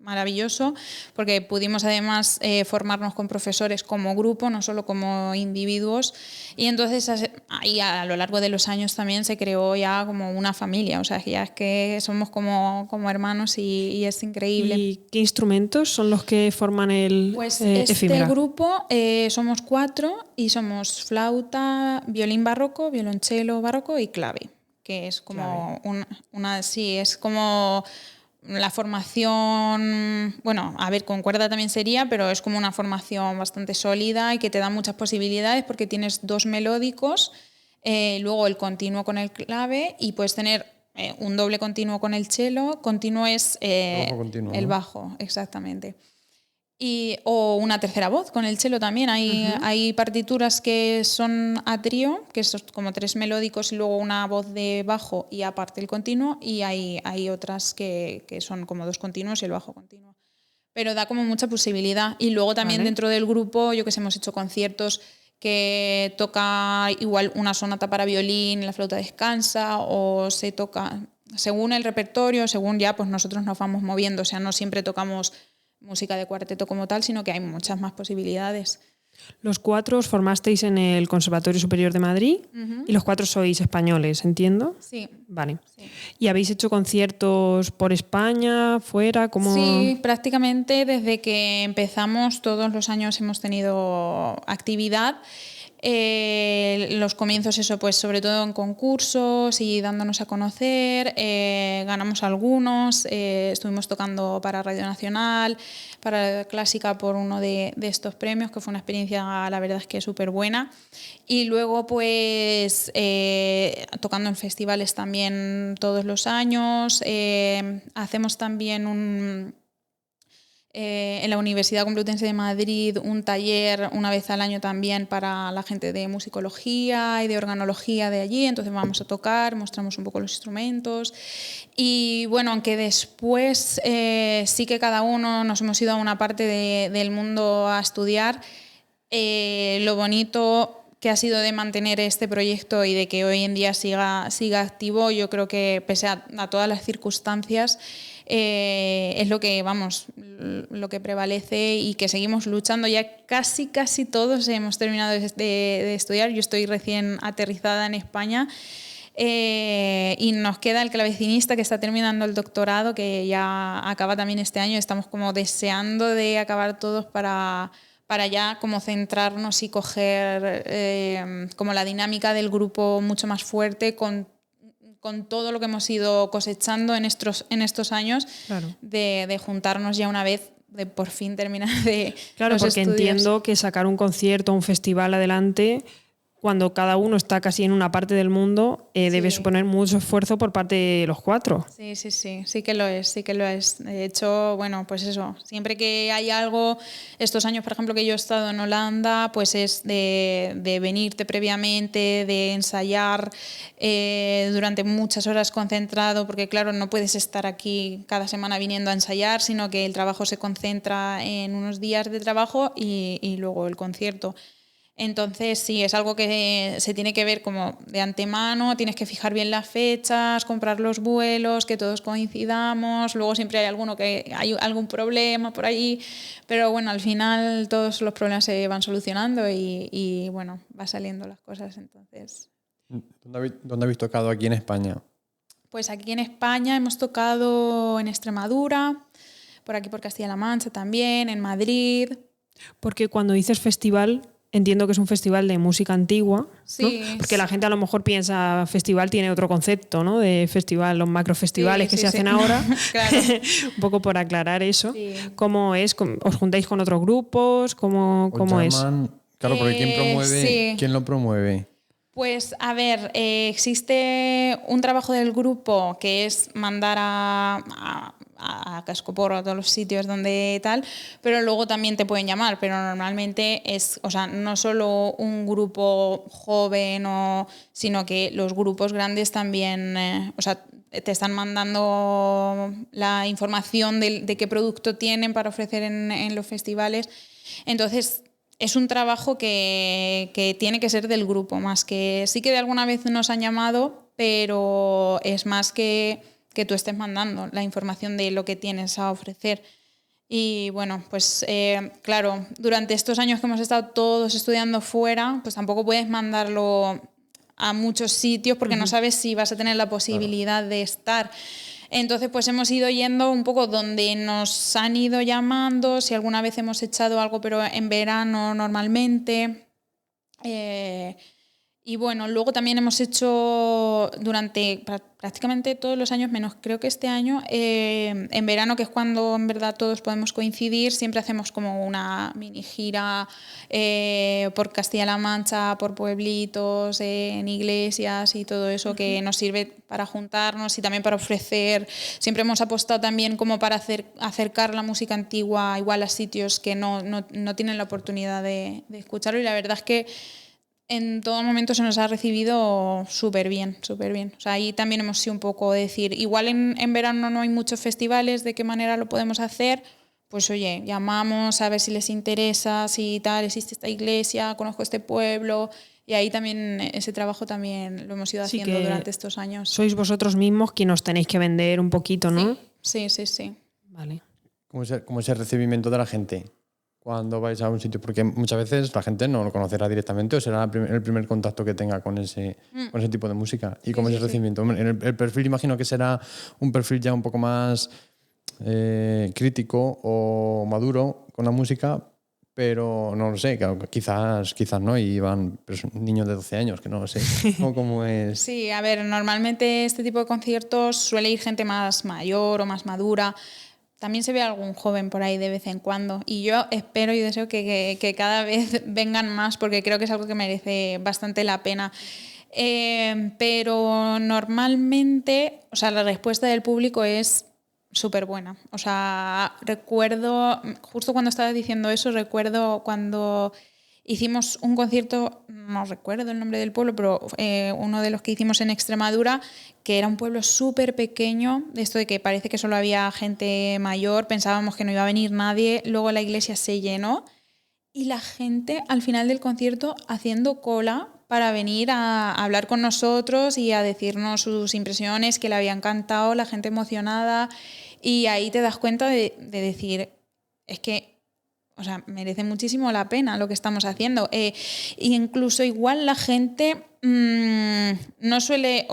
S2: maravilloso, porque pudimos además formarnos con profesores como grupo, no solo como individuos, y entonces ahí a lo largo de los años también se creó ya como una familia, o sea, ya es que somos como hermanos y es increíble.
S3: ¿Y qué instrumentos son los que forman el
S2: Pues
S3: Efímera?
S2: grupo somos 4 y somos flauta, violín barroco, violonchelo barroco y clave, que es como es como la formación, bueno, a ver, con cuerda también sería, pero es como una formación bastante sólida y que te da muchas posibilidades porque tienes 2 melódicos, luego el continuo con el clave y puedes tener un doble continuo con el cello. Continuo es
S1: Bajo continuo,
S2: el
S1: ¿no?
S2: bajo, exactamente. O una tercera voz con el cello también. Hay partituras que son a trío, que son como 3 melódicos y luego una voz de bajo y aparte el continuo, y hay otras que son como 2 continuos y el bajo continuo. Pero da como mucha posibilidad. Y luego también dentro del grupo, yo que sé, hemos hecho conciertos que toca igual una sonata para violín, la flauta descansa, o se toca según el repertorio, según ya pues nosotros nos vamos moviendo. O sea, no siempre tocamos música de cuarteto como tal, sino que hay muchas más posibilidades.
S3: Los 4 os formasteis en el Conservatorio Superior de Madrid y los 4 sois españoles, ¿entiendo?
S2: Sí.
S3: Vale.
S2: Sí.
S3: ¿Y habéis hecho conciertos por España, fuera? ¿Cómo?
S2: Sí, prácticamente desde que empezamos todos los años hemos tenido actividad. Los comienzos, eso, pues sobre todo en concursos y dándonos a conocer, ganamos algunos, estuvimos tocando para Radio Nacional, para Clásica por uno de estos premios, que fue una experiencia, la verdad es que súper buena. Y luego, pues, tocando en festivales también todos los años, hacemos también en la Universidad Complutense de Madrid un taller una vez al año también para la gente de musicología y de organología de allí, entonces vamos a tocar, mostramos un poco los instrumentos y bueno, aunque después sí que cada uno nos hemos ido a una parte del mundo a estudiar, lo bonito que ha sido de mantener este proyecto y de que hoy en día siga activo, yo creo que pese a todas las circunstancias, es lo que prevalece y que seguimos luchando. Ya casi todos hemos terminado de estudiar. Yo estoy recién aterrizada en España y nos queda el clavecinista que está terminando el doctorado, que ya acaba también este año. Estamos como deseando de acabar todos para ya como centrarnos y coger como la dinámica del grupo mucho más fuerte con todo lo que hemos ido cosechando en estos años, claro, de juntarnos ya una vez, de por fin terminar de
S3: claro,
S2: los
S3: porque
S2: estudios.
S3: Entiendo que sacar un concierto, un festival adelante, cuando cada uno está casi en una parte del mundo, debe suponer mucho esfuerzo por parte de los 4.
S2: Sí que lo es. De hecho, bueno, pues eso, siempre que hay algo, estos años, por ejemplo, que yo he estado en Holanda, pues es de venirte previamente, de ensayar durante muchas horas concentrado, porque claro, no puedes estar aquí cada semana viniendo a ensayar, sino que el trabajo se concentra en unos días de trabajo y luego el concierto. Entonces, sí, es algo que se tiene que ver como de antemano, tienes que fijar bien las fechas, comprar los vuelos, que todos coincidamos, luego siempre hay hay algún problema por allí, pero bueno, al final todos los problemas se van solucionando y bueno, va saliendo las cosas, entonces.
S1: ¿Dónde habéis tocado aquí en España?
S2: Pues aquí en España hemos tocado en Extremadura, por aquí por Castilla-La Mancha también, en Madrid.
S3: Porque cuando dices festival, entiendo que es un festival de música antigua,
S2: sí,
S3: ¿no? Porque la gente a lo mejor piensa festival tiene otro concepto, ¿no? De festival, los macrofestivales que se hacen ahora.
S2: Claro.
S3: Un poco por aclarar eso.
S2: Sí.
S3: ¿Cómo es? ¿Os juntáis con otros grupos? ¿Cómo es?
S1: Claro, porque ¿quién lo promueve?
S2: Pues a ver, existe un trabajo del grupo que es mandar a cascoporro a todos los sitios donde tal, pero luego también te pueden llamar, pero normalmente es, o sea, no solo un grupo joven, sino que los grupos grandes también, o sea, te están mandando la información de qué producto tienen para ofrecer en los festivales. Entonces, es un trabajo que tiene que ser del grupo, más que sí que de alguna vez nos han llamado, pero es más que tú estés mandando la información de lo que tienes a ofrecer. Y bueno, pues claro, durante estos años que hemos estado todos estudiando fuera, pues tampoco puedes mandarlo a muchos sitios porque no sabes si vas a tener la posibilidad de estar. Entonces, pues hemos ido yendo un poco donde nos han ido llamando, si alguna vez hemos echado algo, pero en verano normalmente. Y bueno, luego también hemos hecho durante prácticamente todos los años, menos creo que este año, en verano, que es cuando en verdad todos podemos coincidir, siempre hacemos como una mini gira por Castilla-La Mancha, por pueblitos, en iglesias y todo eso, que nos sirve para juntarnos y también para ofrecer. Siempre hemos apostado también como para acercar la música antigua igual a sitios que no tienen la oportunidad de escucharlo, y la verdad es que en todo momento se nos ha recibido súper bien, súper bien. O sea, ahí también hemos sido un poco decir, igual en verano no hay muchos festivales, ¿de qué manera lo podemos hacer? Pues oye, llamamos a ver si les interesa, si tal, existe esta iglesia, conozco este pueblo, y ahí también ese trabajo también lo hemos ido haciendo durante estos años.
S3: Sois vosotros mismos quienes os tenéis que vender un poquito, ¿no?
S2: Sí.
S3: Vale.
S1: ¿Cómo es el recibimiento de la gente cuando vais a un sitio? Porque muchas veces la gente no lo conocerá directamente o será el primer contacto que tenga con ese tipo de música. ¿Y cómo es el recibimiento? El perfil imagino que será un perfil ya un poco más crítico o maduro con la música, pero no lo sé, claro, quizás no, y van niños de 12 años, que no lo sé. ¿Cómo es?
S2: Sí, a ver, normalmente este tipo de conciertos suele ir gente más mayor o más madura. También se ve algún joven por ahí de vez en cuando, y yo espero y deseo que cada vez vengan más, porque creo que es algo que merece bastante la pena. Pero normalmente, o sea, la respuesta del público es súper buena. O sea, recuerdo, justo cuando estabas diciendo eso, recuerdo cuando hicimos un concierto, no recuerdo el nombre del pueblo, pero uno de los que hicimos en Extremadura, que era un pueblo súper pequeño, de esto de que parece que solo había gente mayor, pensábamos que no iba a venir nadie, luego la iglesia se llenó y la gente al final del concierto haciendo cola para venir a hablar con nosotros y a decirnos sus impresiones, que le había encantado, la gente emocionada, y ahí te das cuenta de decir, es que, o sea, merece muchísimo la pena lo que estamos haciendo. Incluso igual la gente no suele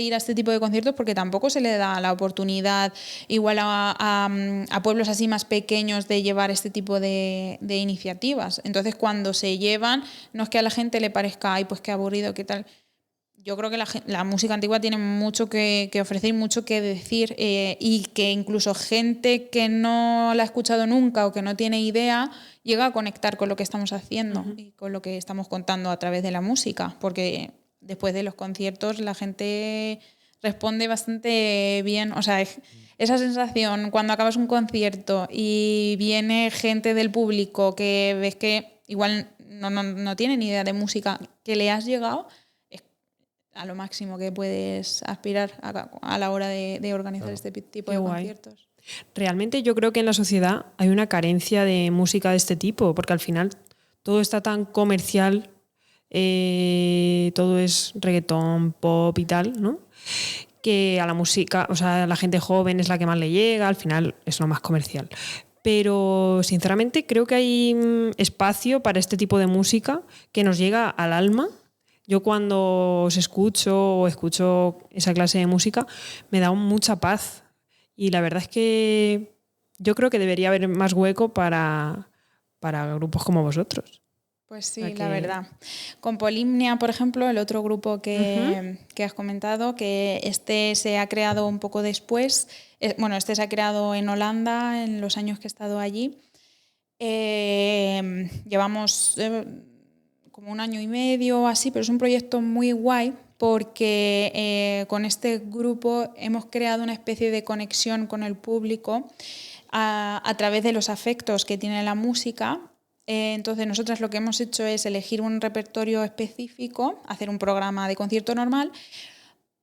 S2: ir a este tipo de conciertos porque tampoco se le da la oportunidad igual a pueblos así más pequeños de llevar este tipo de iniciativas. Entonces, cuando se llevan, no es que a la gente le parezca, ay, pues qué aburrido, qué tal. Yo creo que la música antigua tiene mucho que ofrecer y mucho que decir, y que incluso gente que no la ha escuchado nunca o que no tiene idea llega a conectar con lo que estamos haciendo y con lo que estamos contando a través de la música, porque después de los conciertos la gente responde bastante bien. O sea, esa sensación cuando acabas un concierto y viene gente del público que ves que igual no tiene ni idea de música, que le has llegado, a lo máximo que puedes aspirar a la hora de organizar este tipo de conciertos.
S3: Realmente yo creo que en la sociedad hay una carencia de música de este tipo, porque al final todo está tan comercial, todo es reggaetón, pop y tal, ¿no? Que a la música, o sea, la gente joven es la que más le llega, al final es lo más comercial. Pero sinceramente creo que hay espacio para este tipo de música que nos llega al alma. Yo cuando os escucho o escucho esa clase de música me da mucha paz, y la verdad es que yo creo que debería haber más hueco para grupos como vosotros.
S2: Pues sí, la verdad. Con Polimnia, por ejemplo, el otro grupo que has comentado, que este se ha creado un poco después, este se ha creado en Holanda en los años que he estado allí. Llevamos como 1 año y medio así, pero es un proyecto muy guay porque con este grupo hemos creado una especie de conexión con el público a través de los afectos que tiene la música. Entonces nosotras lo que hemos hecho es elegir un repertorio específico, hacer un programa de concierto normal,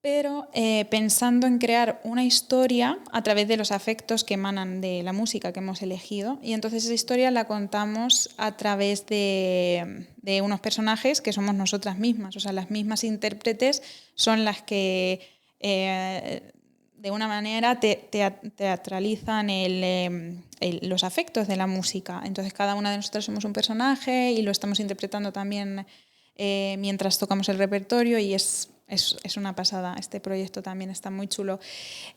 S2: pero pensando en crear una historia a través de los afectos que emanan de la música que hemos elegido. Y entonces esa historia la contamos a través de unos personajes que somos nosotras mismas. O sea, las mismas intérpretes son las que de una manera teatralizan los afectos de la música. Entonces cada una de nosotras somos un personaje y lo estamos interpretando también mientras tocamos el repertorio y es una pasada. Este proyecto también está muy chulo.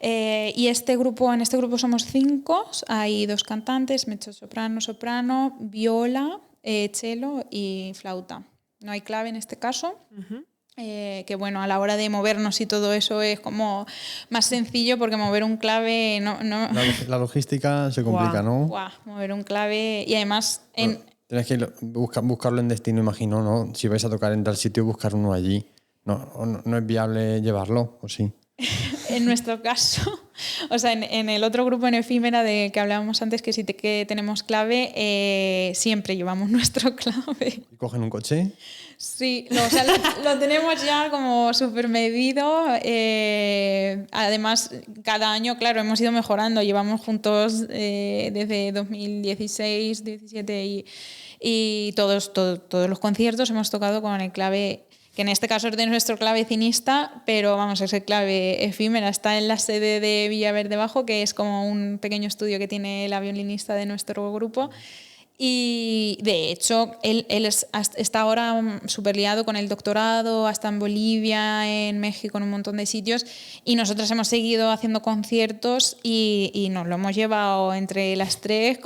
S2: Y en este grupo somos 5, hay 2 cantantes, mezzo-soprano, viola, cello y flauta. No hay clave en este caso. Uh-huh. Que bueno, a la hora de movernos y todo eso es como más sencillo porque mover un clave no.
S1: La logística se complica, ¿no?
S2: Mover un clave y además
S1: tienes que buscarlo en destino, imagino, ¿no? Si vais a tocar en tal sitio, buscar uno allí. No es viable llevarlo, ¿o sí?
S2: En nuestro caso, o sea, en el otro grupo, en Efímera, de que hablábamos antes, que sí que tenemos clave, siempre llevamos nuestro clave.
S1: ¿Y cogen un coche?
S2: Sí, lo tenemos ya como súper medido. Además, cada año, claro, hemos ido mejorando. Llevamos juntos desde 2016, 2017 y todos los conciertos hemos tocado con el clave, que en este caso es de nuestro clavecinista, pero vamos, es el clave Efímera. Está en la sede de Villaverde Bajo, que es como un pequeño estudio que tiene la violinista de nuestro grupo. Y de hecho, él está ahora súper liado con el doctorado, hasta en Bolivia, en México, en un montón de sitios. Y nosotros hemos seguido haciendo conciertos y nos lo hemos llevado entre las 3,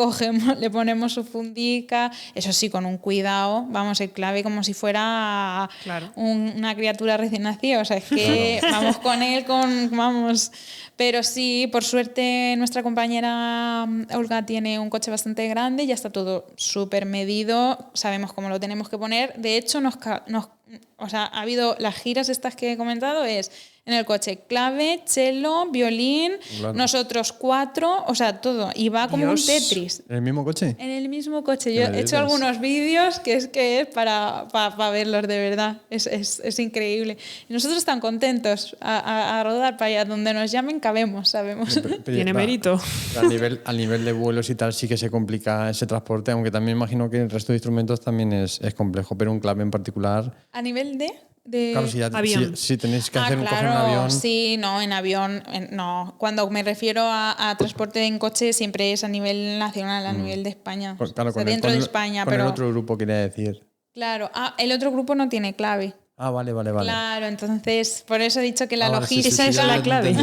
S2: le ponemos su fundica, eso sí, con un cuidado, vamos, el clave como si fuera una criatura recién nacida. O sea, es que vamos con él, vamos. Pero sí, por suerte, nuestra compañera Olga tiene un coche bastante grande, ya está todo súper medido, sabemos cómo lo tenemos que poner. De hecho, ha habido las giras estas que he comentado, es en el coche clave, cello, violín, nosotros 4, o sea, todo. Y va como un Tetris.
S1: ¿En el mismo coche?
S2: En el mismo coche. Yo he hecho algunos vídeos que es para verlos de verdad. Es increíble. Y nosotros tan contentos a rodar para allá. Donde nos llamen cabemos, sabemos.
S3: Tiene mérito.
S1: A nivel de vuelos y tal sí que se complica ese transporte, aunque también imagino que el resto de instrumentos también es complejo, pero un clave en particular...
S2: ¿A nivel de...?
S1: Claro, si tenéis que coger un avión.
S2: Sí, no, en avión no. Cuando me refiero a transporte en coche siempre es a nivel nacional, a nivel de España.
S1: Claro, dentro de España. Con el otro grupo quería decir.
S2: Claro, el otro grupo no tiene clave.
S1: Ah, vale.
S2: Claro, entonces por eso he dicho que la logística...
S3: Esa es la clave.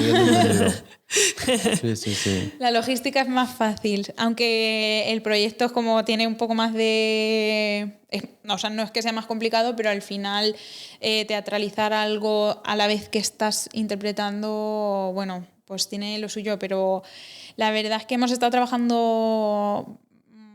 S1: Sí.
S2: La logística es más fácil, aunque el proyecto es como tiene un poco más de... O sea, no es que sea más complicado, pero al final teatralizar algo a la vez que estás interpretando, bueno, pues tiene lo suyo, pero la verdad es que hemos estado trabajando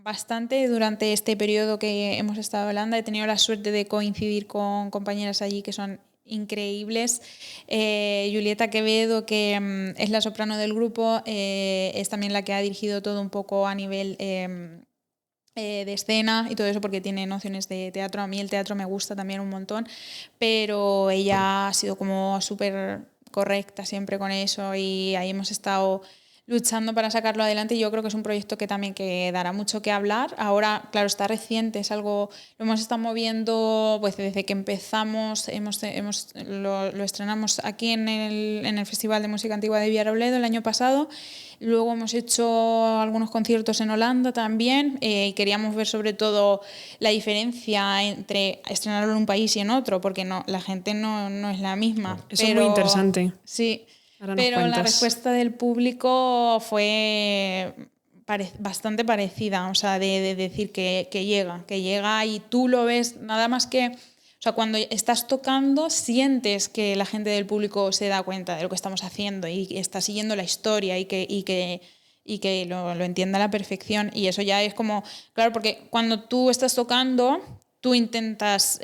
S2: bastante durante este periodo que hemos estado en Holanda. He tenido la suerte de coincidir con compañeras allí que son increíbles. Julieta Quevedo, que es la soprano del grupo, es también la que ha dirigido todo un poco a nivel de escena y todo eso, porque tiene nociones de teatro. A mí el teatro me gusta también un montón, pero ella ha sido como súper correcta siempre con eso y ahí hemos estado luchando para sacarlo adelante. Yo creo que es un proyecto que también que dará mucho que hablar. Ahora, claro, está reciente, es algo, lo hemos estado moviendo pues desde que empezamos, lo estrenamos aquí en el Festival de Música Antigua de Villarrobledo el año pasado. Luego hemos hecho algunos conciertos en Holanda también y queríamos ver sobre todo la diferencia entre estrenarlo en un país y en otro, porque la gente no es la misma.
S3: Eso es muy interesante.
S2: Sí. Pero la respuesta del público fue bastante parecida, o sea, de decir que llega y tú lo ves nada más que... O sea, cuando estás tocando sientes que la gente del público se da cuenta de lo que estamos haciendo y está siguiendo la historia y que lo entienda a la perfección. Y eso ya es como... Claro, porque cuando tú estás tocando, tú intentas...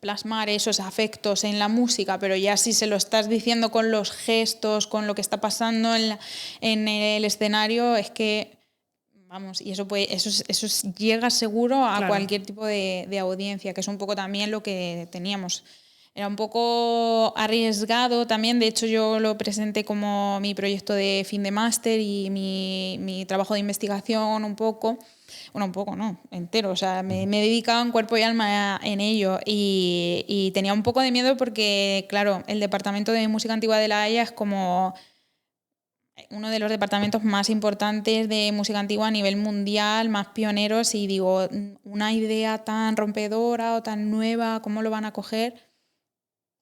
S2: plasmar esos afectos en la música, pero ya si se lo estás diciendo con los gestos, con lo que está pasando en el escenario, es que, vamos, y eso llega seguro a cualquier tipo de audiencia, que es un poco también lo que teníamos. Era un poco arriesgado también, de hecho yo lo presenté como mi proyecto de fin de máster y mi trabajo de investigación un poco. Bueno, un poco, no, entero. O sea, me he dedicado en cuerpo y alma en ello y tenía un poco de miedo porque, claro, el Departamento de Música Antigua de La Haya es como uno de los departamentos más importantes de música antigua a nivel mundial, más pioneros, y digo, una idea tan rompedora o tan nueva, ¿cómo lo van a coger?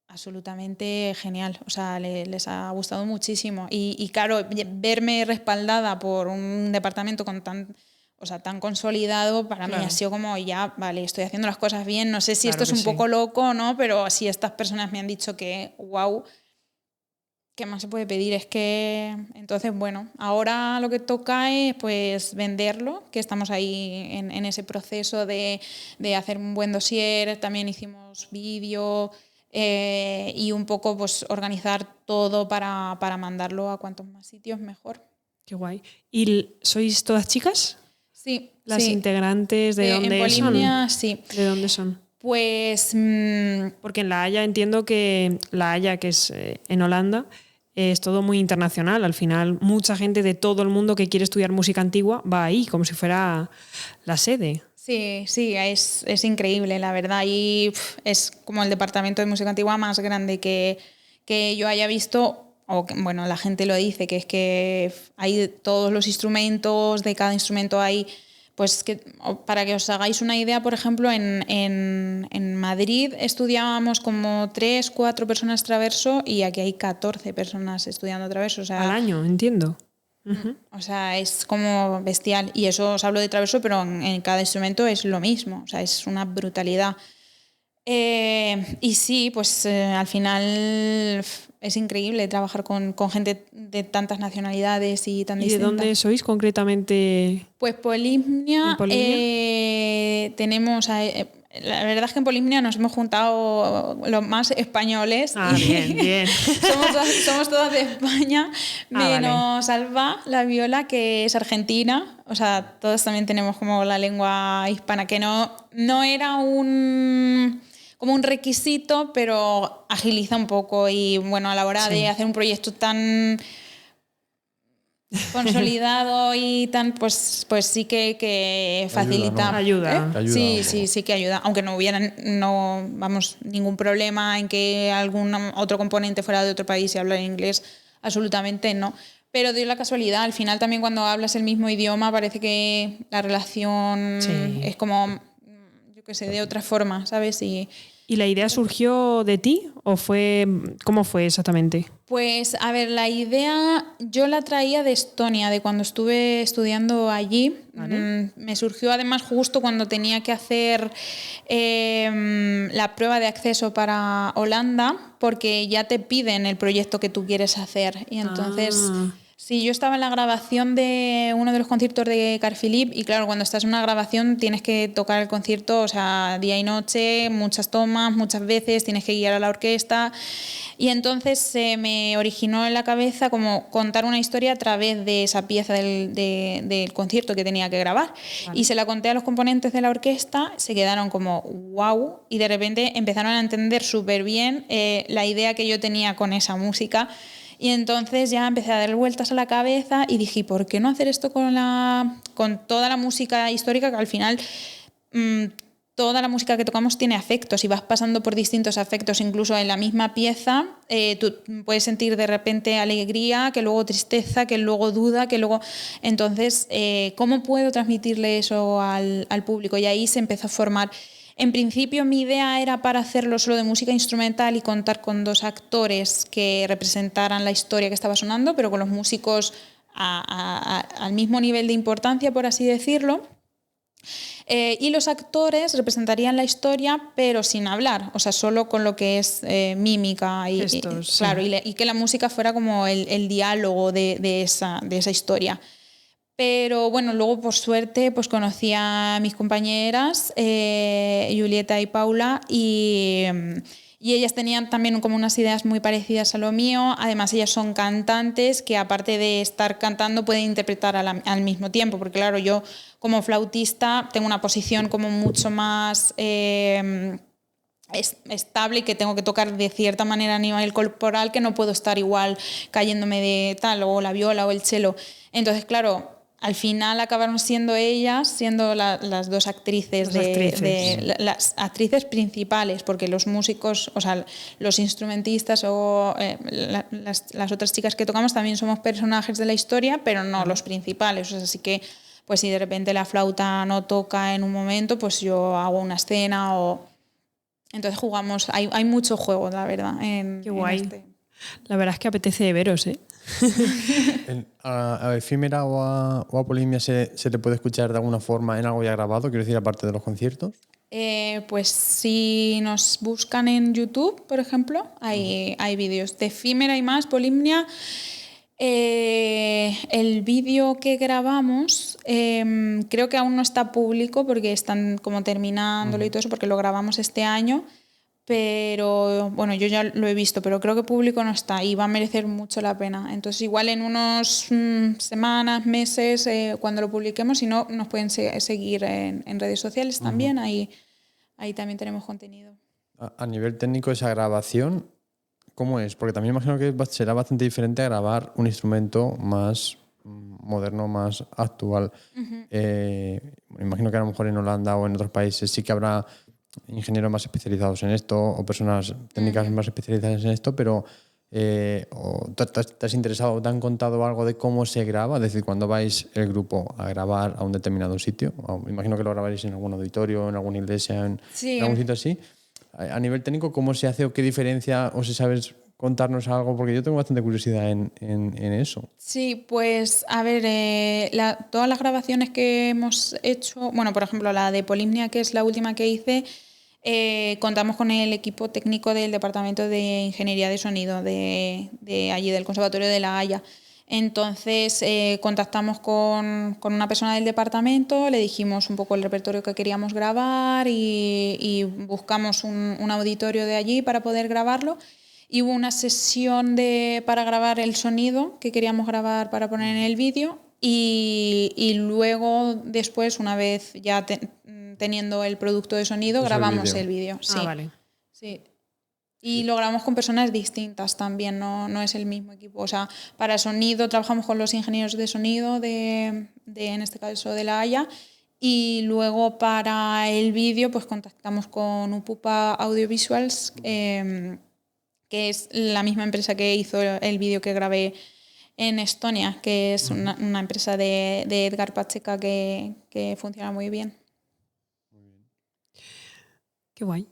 S2: Absolutamente genial, o sea, les ha gustado muchísimo. Y claro, verme respaldada por un departamento con tan consolidado, para mí ha sido como, ya, vale, estoy haciendo las cosas bien, no sé si esto es un poco loco o no, pero si estas personas me han dicho que, wow, ¿qué más se puede pedir? Es que, entonces, bueno, ahora lo que toca es pues venderlo, que estamos ahí en ese proceso de hacer un buen dossier, también hicimos vídeo y un poco pues organizar todo para mandarlo a cuantos más sitios mejor.
S3: Qué guay. ¿Y sois todas chicas?
S2: Sí.
S3: ¿Las integrantes de dónde
S2: en Polymnia,
S3: son?
S2: Sí.
S3: ¿De dónde son?
S2: Pues...
S3: Porque en La Haya entiendo que La Haya, que es en Holanda, es todo muy internacional. Al final, mucha gente de todo el mundo que quiere estudiar música antigua va ahí, como si fuera la sede.
S2: Sí, es increíble, la verdad. Y es como el departamento de música antigua más grande que yo haya visto. O que, bueno, la gente lo dice, que es que hay todos los instrumentos, de cada instrumento hay, pues que para que os hagáis una idea, por ejemplo, en Madrid estudiábamos como 3-4 personas traverso y aquí hay 14 personas estudiando traverso. O sea,
S3: al año, entiendo.
S2: Uh-huh. O sea, es como bestial. Y eso os hablo de traverso, pero en cada instrumento es lo mismo. O sea, es una brutalidad. Y sí, pues al final es increíble trabajar con gente de tantas nacionalidades y tan distintas.
S3: ¿Y de dónde sois concretamente?
S2: Pues Polymnia. Tenemos... la verdad es que en Polymnia nos hemos juntado los más españoles.
S3: Ah, bien, bien.
S2: somos todas de España, menos
S3: vale.
S2: Alba, la viola, que es argentina. O sea, todos también tenemos como la lengua hispana, que no era como un requisito, pero agiliza un poco. Y bueno, a la hora de hacer un proyecto tan consolidado y tan, pues sí que facilita.
S3: Ayuda.
S2: Sí que ayuda. Aunque no hubiera ningún problema en que algún otro componente fuera de otro país y hablara inglés, absolutamente no. Pero dio la casualidad, al final también cuando hablas el mismo idioma parece que la relación es como, yo qué sé, de otra forma, ¿sabes?
S3: ¿Y la idea surgió de ti o cómo fue exactamente?
S2: Pues, a ver, la idea yo la traía de Estonia, de cuando estuve estudiando allí. Vale. Me surgió además justo cuando tenía que hacer la prueba de acceso para Holanda, porque ya te piden el proyecto que tú quieres hacer. Y entonces... Sí, yo estaba en la grabación de uno de los conciertos de Carl Philipp y claro, cuando estás en una grabación tienes que tocar el concierto, o sea, día y noche, muchas tomas, muchas veces, tienes que guiar a la orquesta y entonces se me originó en la cabeza como contar una historia a través de esa pieza del concierto que tenía que grabar. Vale. Y se la conté a los componentes de la orquesta, se quedaron como wow y de repente empezaron a entender súper bien la idea que yo tenía con esa música. Y entonces ya empecé a dar vueltas a la cabeza y dije, ¿por qué no hacer esto con toda la música histórica? Que al final toda la música que tocamos tiene afectos y vas pasando por distintos afectos, incluso en la misma pieza tú puedes sentir de repente alegría, que luego tristeza, que luego duda, que luego... Entonces, ¿cómo puedo transmitirle eso al público? Y ahí se empezó a formar... En principio mi idea era para hacerlo solo de música instrumental y contar con 2 actores que representaran la historia que estaba sonando, pero con los músicos al mismo nivel de importancia, por así decirlo. Y los actores representarían la historia, pero sin hablar, o sea, solo con lo que es mímica claro, y que la música fuera como el diálogo de esa historia. Pero bueno, luego por suerte pues conocí a mis compañeras, Julieta y Paula, y ellas tenían también como unas ideas muy parecidas a lo mío. Además ellas son cantantes que aparte de estar cantando pueden interpretar al mismo tiempo, porque claro, yo como flautista tengo una posición como mucho más estable y que tengo que tocar de cierta manera a nivel corporal, que no puedo estar igual cayéndome de tal, o la viola o el cello. Entonces, claro, al final acabaron siendo ellas, siendo las dos actrices, las actrices principales, porque los músicos, o sea, los instrumentistas o las otras chicas que tocamos también somos personajes de la historia, pero no los principales. O sea, así que, pues si de repente la flauta no toca en un momento, pues yo hago una escena o... Entonces jugamos, hay mucho juego, la verdad.
S3: Qué guay. La verdad es que apetece veros, ¿eh?
S1: ¿A Efímera o a Polimnia se te puede escuchar de alguna forma en algo ya grabado? Quiero decir, aparte de los conciertos.
S2: Pues si nos buscan en YouTube, por ejemplo, hay vídeos. De Efímera y más, Polimnia, el vídeo que grabamos creo que aún no está público porque están como terminándolo y todo eso, porque lo grabamos este año. Pero bueno, yo ya lo he visto, pero creo que público no está y va a merecer mucho la pena. Entonces igual en unas semanas, meses, cuando lo publiquemos, si no, nos pueden seguir en redes sociales también, ahí también tenemos contenido.
S1: A nivel técnico, esa grabación, ¿cómo es? Porque también imagino que será bastante diferente a grabar un instrumento más moderno, más actual. Me imagino que a lo mejor en Holanda o en otros países sí que habrá ingenieros más especializados en esto o personas técnicas más especializadas en esto, pero ¿te has interesado o te han contado algo de cómo se graba? Es decir, cuando vais el grupo a grabar a un determinado sitio, me imagino que lo grabaréis en algún auditorio, en alguna iglesia, en algún sitio así. A nivel técnico, ¿cómo se hace o qué diferencia? O si sabes contarnos algo, porque yo tengo bastante curiosidad en eso.
S2: Sí, pues a ver, todas las grabaciones que hemos hecho, bueno, por ejemplo, la de Polimnia, que es la última que hice, contamos con el equipo técnico del Departamento de Ingeniería de Sonido de allí, del Conservatorio de La Haya. Entonces contactamos con una persona del departamento, le dijimos un poco el repertorio que queríamos grabar y buscamos un auditorio de allí para poder grabarlo. Y hubo una sesión para grabar el sonido que queríamos grabar para poner en el vídeo y luego después, una vez ya teniendo el producto de sonido, grabamos el vídeo. Sí.
S3: Vale.
S2: Sí. Y lo grabamos con personas distintas también, no es el mismo equipo. O sea, para sonido trabajamos con los ingenieros de sonido en este caso de La Haya, y luego para el vídeo pues contactamos con Upupa Audiovisuals, que es la misma empresa que hizo el vídeo que grabé en Estonia, que es una empresa de Edgar Pacheca que funciona muy bien.
S3: Qué guay.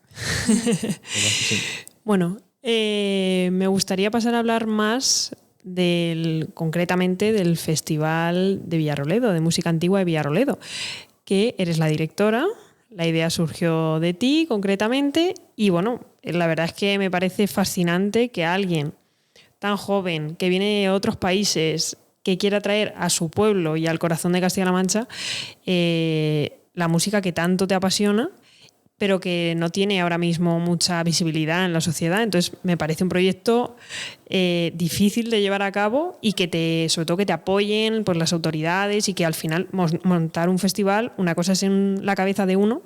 S3: Bueno, me gustaría pasar a hablar más concretamente del Festival de Villarroledo, de música antigua de Villarroledo, que eres la directora. La idea surgió de ti concretamente y bueno, la verdad es que me parece fascinante que alguien tan joven, que viene de otros países, que quiera traer a su pueblo y al corazón de Castilla-La Mancha la música que tanto te apasiona, pero que no tiene ahora mismo mucha visibilidad en la sociedad. Entonces me parece un proyecto difícil de llevar a cabo y que sobre todo que te apoyen pues, las autoridades, y que al final montar un festival, una cosa es en la cabeza de uno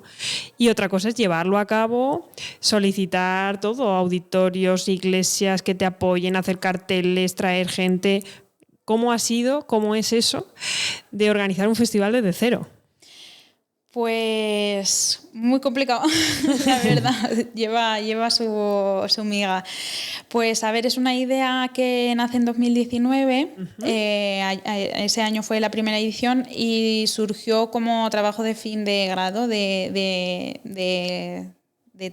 S3: y otra cosa es llevarlo a cabo, solicitar todo, auditorios, iglesias que te apoyen, hacer carteles, traer gente. ¿Cómo es eso de organizar un festival desde cero?
S2: Pues muy complicado, la verdad, lleva su miga. Pues a ver, es una idea que nace en 2019, ese año fue la primera edición y surgió como trabajo de fin de grado de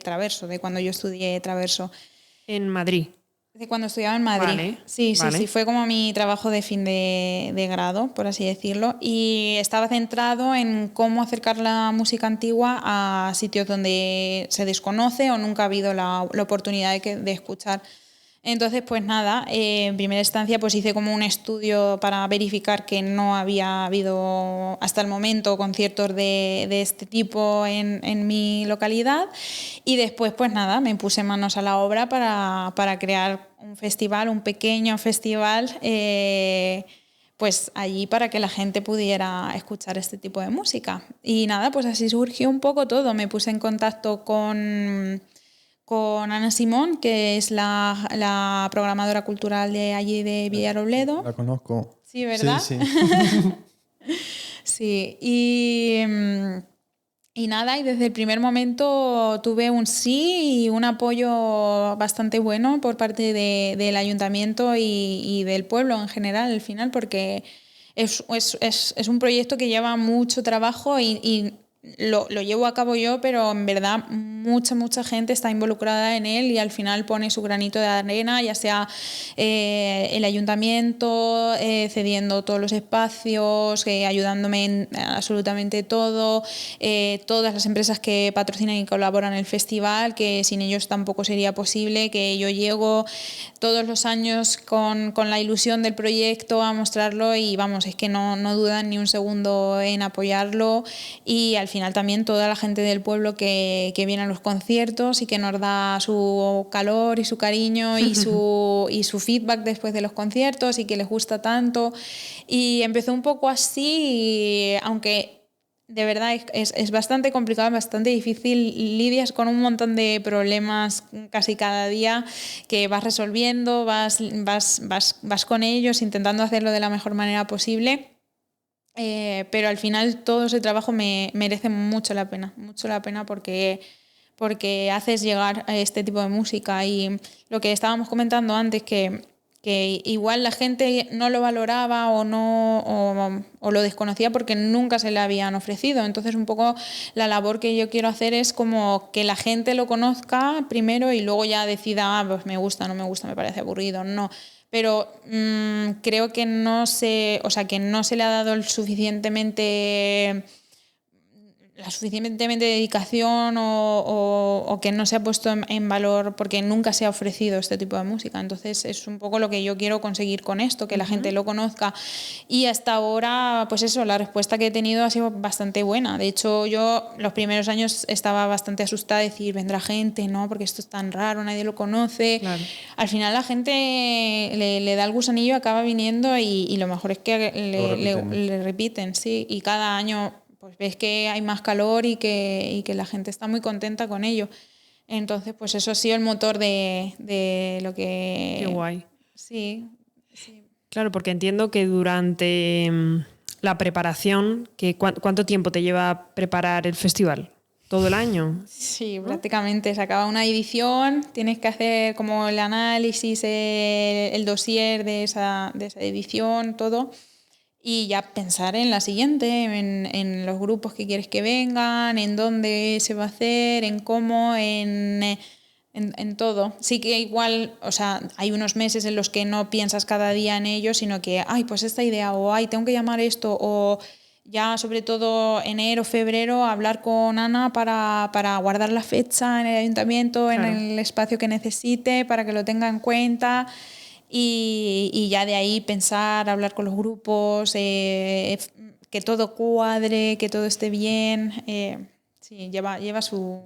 S2: Traverso, de cuando yo estudié Traverso.
S3: En Madrid.
S2: De cuando estudiaba en Madrid.
S3: Vale,
S2: sí, fue como mi trabajo de fin de grado, por así decirlo, y estaba centrado en cómo acercar la música antigua a sitios donde se desconoce o nunca ha habido la oportunidad de escuchar. Entonces, pues nada, en primera instancia pues hice como un estudio para verificar que no había habido hasta el momento conciertos de este tipo en mi localidad, y después pues nada, me puse manos a la obra para crear un festival, un pequeño festival, pues allí para que la gente pudiera escuchar este tipo de música. Y nada, pues así surgió un poco todo. Me puse en contacto con con Ana Simón, que es la programadora cultural de allí de Villarrobledo.
S1: La conozco.
S2: Sí, ¿verdad?
S1: Sí.
S2: Sí, y nada, y desde el primer momento tuve un sí y un apoyo bastante bueno por parte del ayuntamiento y del pueblo en general al final, porque es un proyecto que lleva mucho trabajo y lo llevo a cabo yo, pero en verdad mucha gente está involucrada en él y al final pone su granito de arena, ya sea el ayuntamiento cediendo todos los espacios, ayudándome en absolutamente todo, todas las empresas que patrocinan y colaboran en el festival, que sin ellos tampoco sería posible, que yo llego todos los años con la ilusión del proyecto a mostrarlo y vamos, es que no dudan ni un segundo en apoyarlo, y al final también toda la gente del pueblo que viene a los conciertos y que nos da su calor y su cariño y su feedback después de los conciertos y que les gusta tanto. Y empezó un poco así, aunque de verdad es bastante complicado, bastante difícil, lidias con un montón de problemas casi cada día que vas resolviendo, vas con ellos intentando hacerlo de la mejor manera posible. Pero al final todo ese trabajo me merece mucho la pena porque haces llegar a este tipo de música, y lo que estábamos comentando antes, que igual la gente no lo valoraba o lo desconocía porque nunca se le habían ofrecido. Entonces un poco la labor que yo quiero hacer es como que la gente lo conozca primero y luego ya decida, pues me gusta, no me gusta, me parece aburrido, no. Pero creo que no se le ha dado la suficientemente dedicación o que no se ha puesto en valor porque nunca se ha ofrecido este tipo de música. Entonces es un poco lo que yo quiero conseguir con esto, que la gente lo conozca. Y hasta ahora, pues eso, la respuesta que he tenido ha sido bastante buena. De hecho, yo los primeros años estaba bastante asustada de decir, vendrá gente, ¿no? Porque esto es tan raro, nadie lo conoce.
S3: Claro.
S2: Al final la gente le da el gusanillo, acaba viniendo y lo mejor es que le repiten, sí. Y cada año pues ves que hay más calor y que la gente está muy contenta con ello. Entonces, pues eso ha sido el motor de lo que...
S3: Qué guay.
S2: Sí.
S3: Claro, porque entiendo que durante la preparación, ¿cuánto tiempo te lleva preparar el festival? ¿Todo el año?
S2: Sí, prácticamente. Se acaba una edición, tienes que hacer como el análisis, el dossier de esa edición, todo. Y ya pensar en la siguiente, en los grupos que quieres que vengan, en dónde se va a hacer, en cómo, en todo. Sí que igual, o sea, hay unos meses en los que no piensas cada día en ello, sino que, ay, pues esta idea, o ay, tengo que llamar esto, o ya sobre todo enero, febrero, hablar con Ana para guardar la fecha en el ayuntamiento, claro, en el espacio que necesite, para que lo tenga en cuenta. Y ya de ahí pensar, hablar con los grupos, que todo cuadre, que todo esté bien. Sí, lleva su...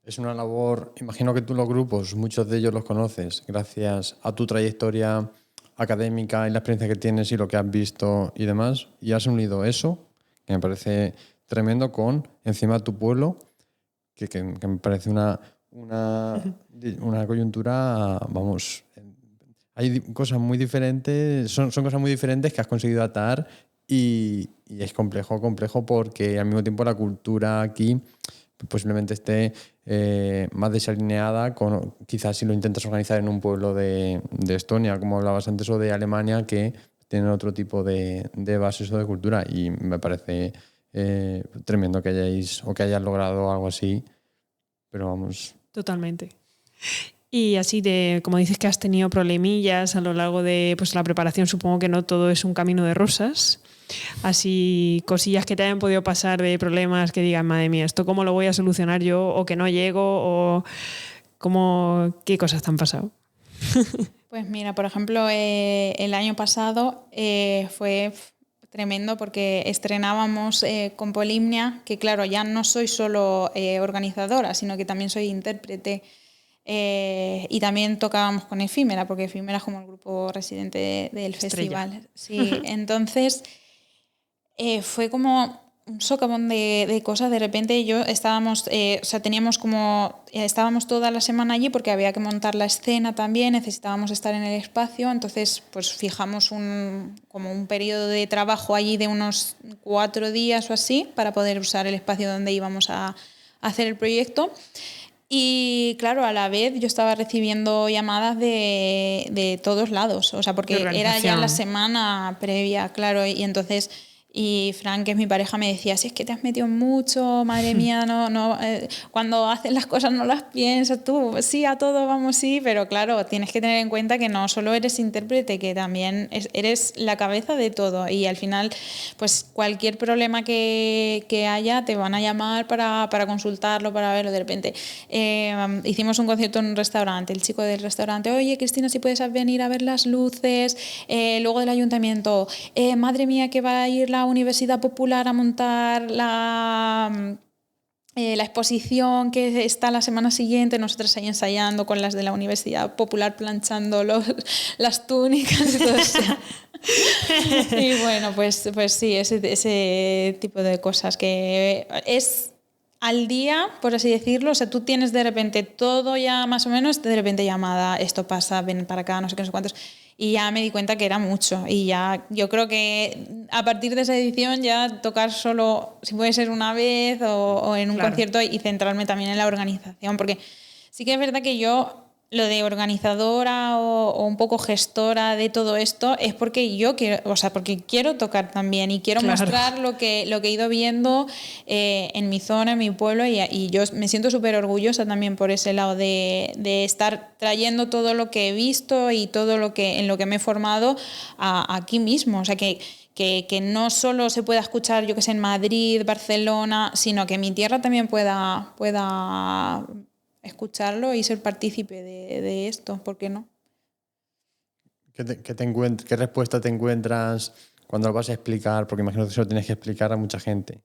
S1: Es una labor, imagino que tú los grupos, muchos de ellos los conoces gracias a tu trayectoria académica y la experiencia que tienes y lo que has visto y demás, y has unido eso, que me parece tremendo, con encima tu pueblo, que me parece una coyuntura, vamos... Hay cosas muy diferentes, son cosas muy diferentes que has conseguido atar y es complejo porque al mismo tiempo la cultura aquí posiblemente esté más desalineada con quizás si lo intentas organizar en un pueblo de Estonia, como hablabas antes, o de Alemania, que tienen otro tipo de bases o de cultura, y me parece tremendo que hayas logrado algo así, pero vamos...
S3: Totalmente. Y así como dices que has tenido problemillas a lo largo de pues, la preparación, supongo que no todo es un camino de rosas. Así, cosillas que te hayan podido pasar de problemas que digan, madre mía, ¿esto cómo lo voy a solucionar yo? O que no llego, o ¿qué cosas te han pasado?
S2: Pues mira, por ejemplo, el año pasado fue tremendo porque estrenábamos con Polymnia, que claro, ya no soy solo organizadora, sino que también soy intérprete. Y también tocábamos con Efímera, porque Efímera es como el grupo residente del festival. Sí, entonces fue como un socavón de cosas. De repente estábamos toda la semana allí porque había que montar la escena también, necesitábamos estar en el espacio, entonces pues fijamos como un periodo de trabajo allí de unos 4 días o así para poder usar el espacio donde íbamos a hacer el proyecto. Y claro, a la vez yo estaba recibiendo llamadas de todos lados, o sea, porque era ya la semana previa, claro, y entonces... Y Fran, que es mi pareja, me decía, si es que te has metido mucho, madre mía, cuando haces las cosas no las piensas tú, sí, a todo vamos, sí, pero claro, tienes que tener en cuenta que no solo eres intérprete, que también eres la cabeza de todo, y al final, pues cualquier problema que haya, te van a llamar para consultarlo, para verlo. De repente hicimos un concierto en un restaurante, el chico del restaurante, oye, Cristina, si puedes venir a ver las luces, luego del ayuntamiento, madre mía, que va a ir la Universidad Popular a montar la exposición que está la semana siguiente, nosotras ahí ensayando con las de la Universidad Popular, planchando las túnicas y todo eso. Y bueno, pues sí, ese tipo de cosas que es al día, por así decirlo. O sea, tú tienes de repente todo ya más o menos, de repente llamada, esto pasa, ven para acá, no sé qué, no sé cuántos. Y ya me di cuenta que era mucho. Y ya yo creo que a partir de esa edición ya tocar solo, si puede ser una vez o en un concierto, y centrarme también en la organización. Porque sí que es verdad que yo lo de organizadora o un poco gestora de todo esto es porque yo quiero, o sea, porque quiero tocar también y quiero mostrar lo que he ido viendo en mi zona, en mi pueblo, y yo me siento súper orgullosa también por ese lado de estar trayendo todo lo que he visto y todo en lo que me he formado aquí mismo. O sea, que no solo se pueda escuchar, yo que sé, en Madrid, Barcelona, sino que mi tierra también pueda escucharlo y ser partícipe de esto, ¿por qué no?
S1: ¿Qué respuesta te encuentras cuando lo vas a explicar? Porque imagino que eso lo tienes que explicar a mucha gente.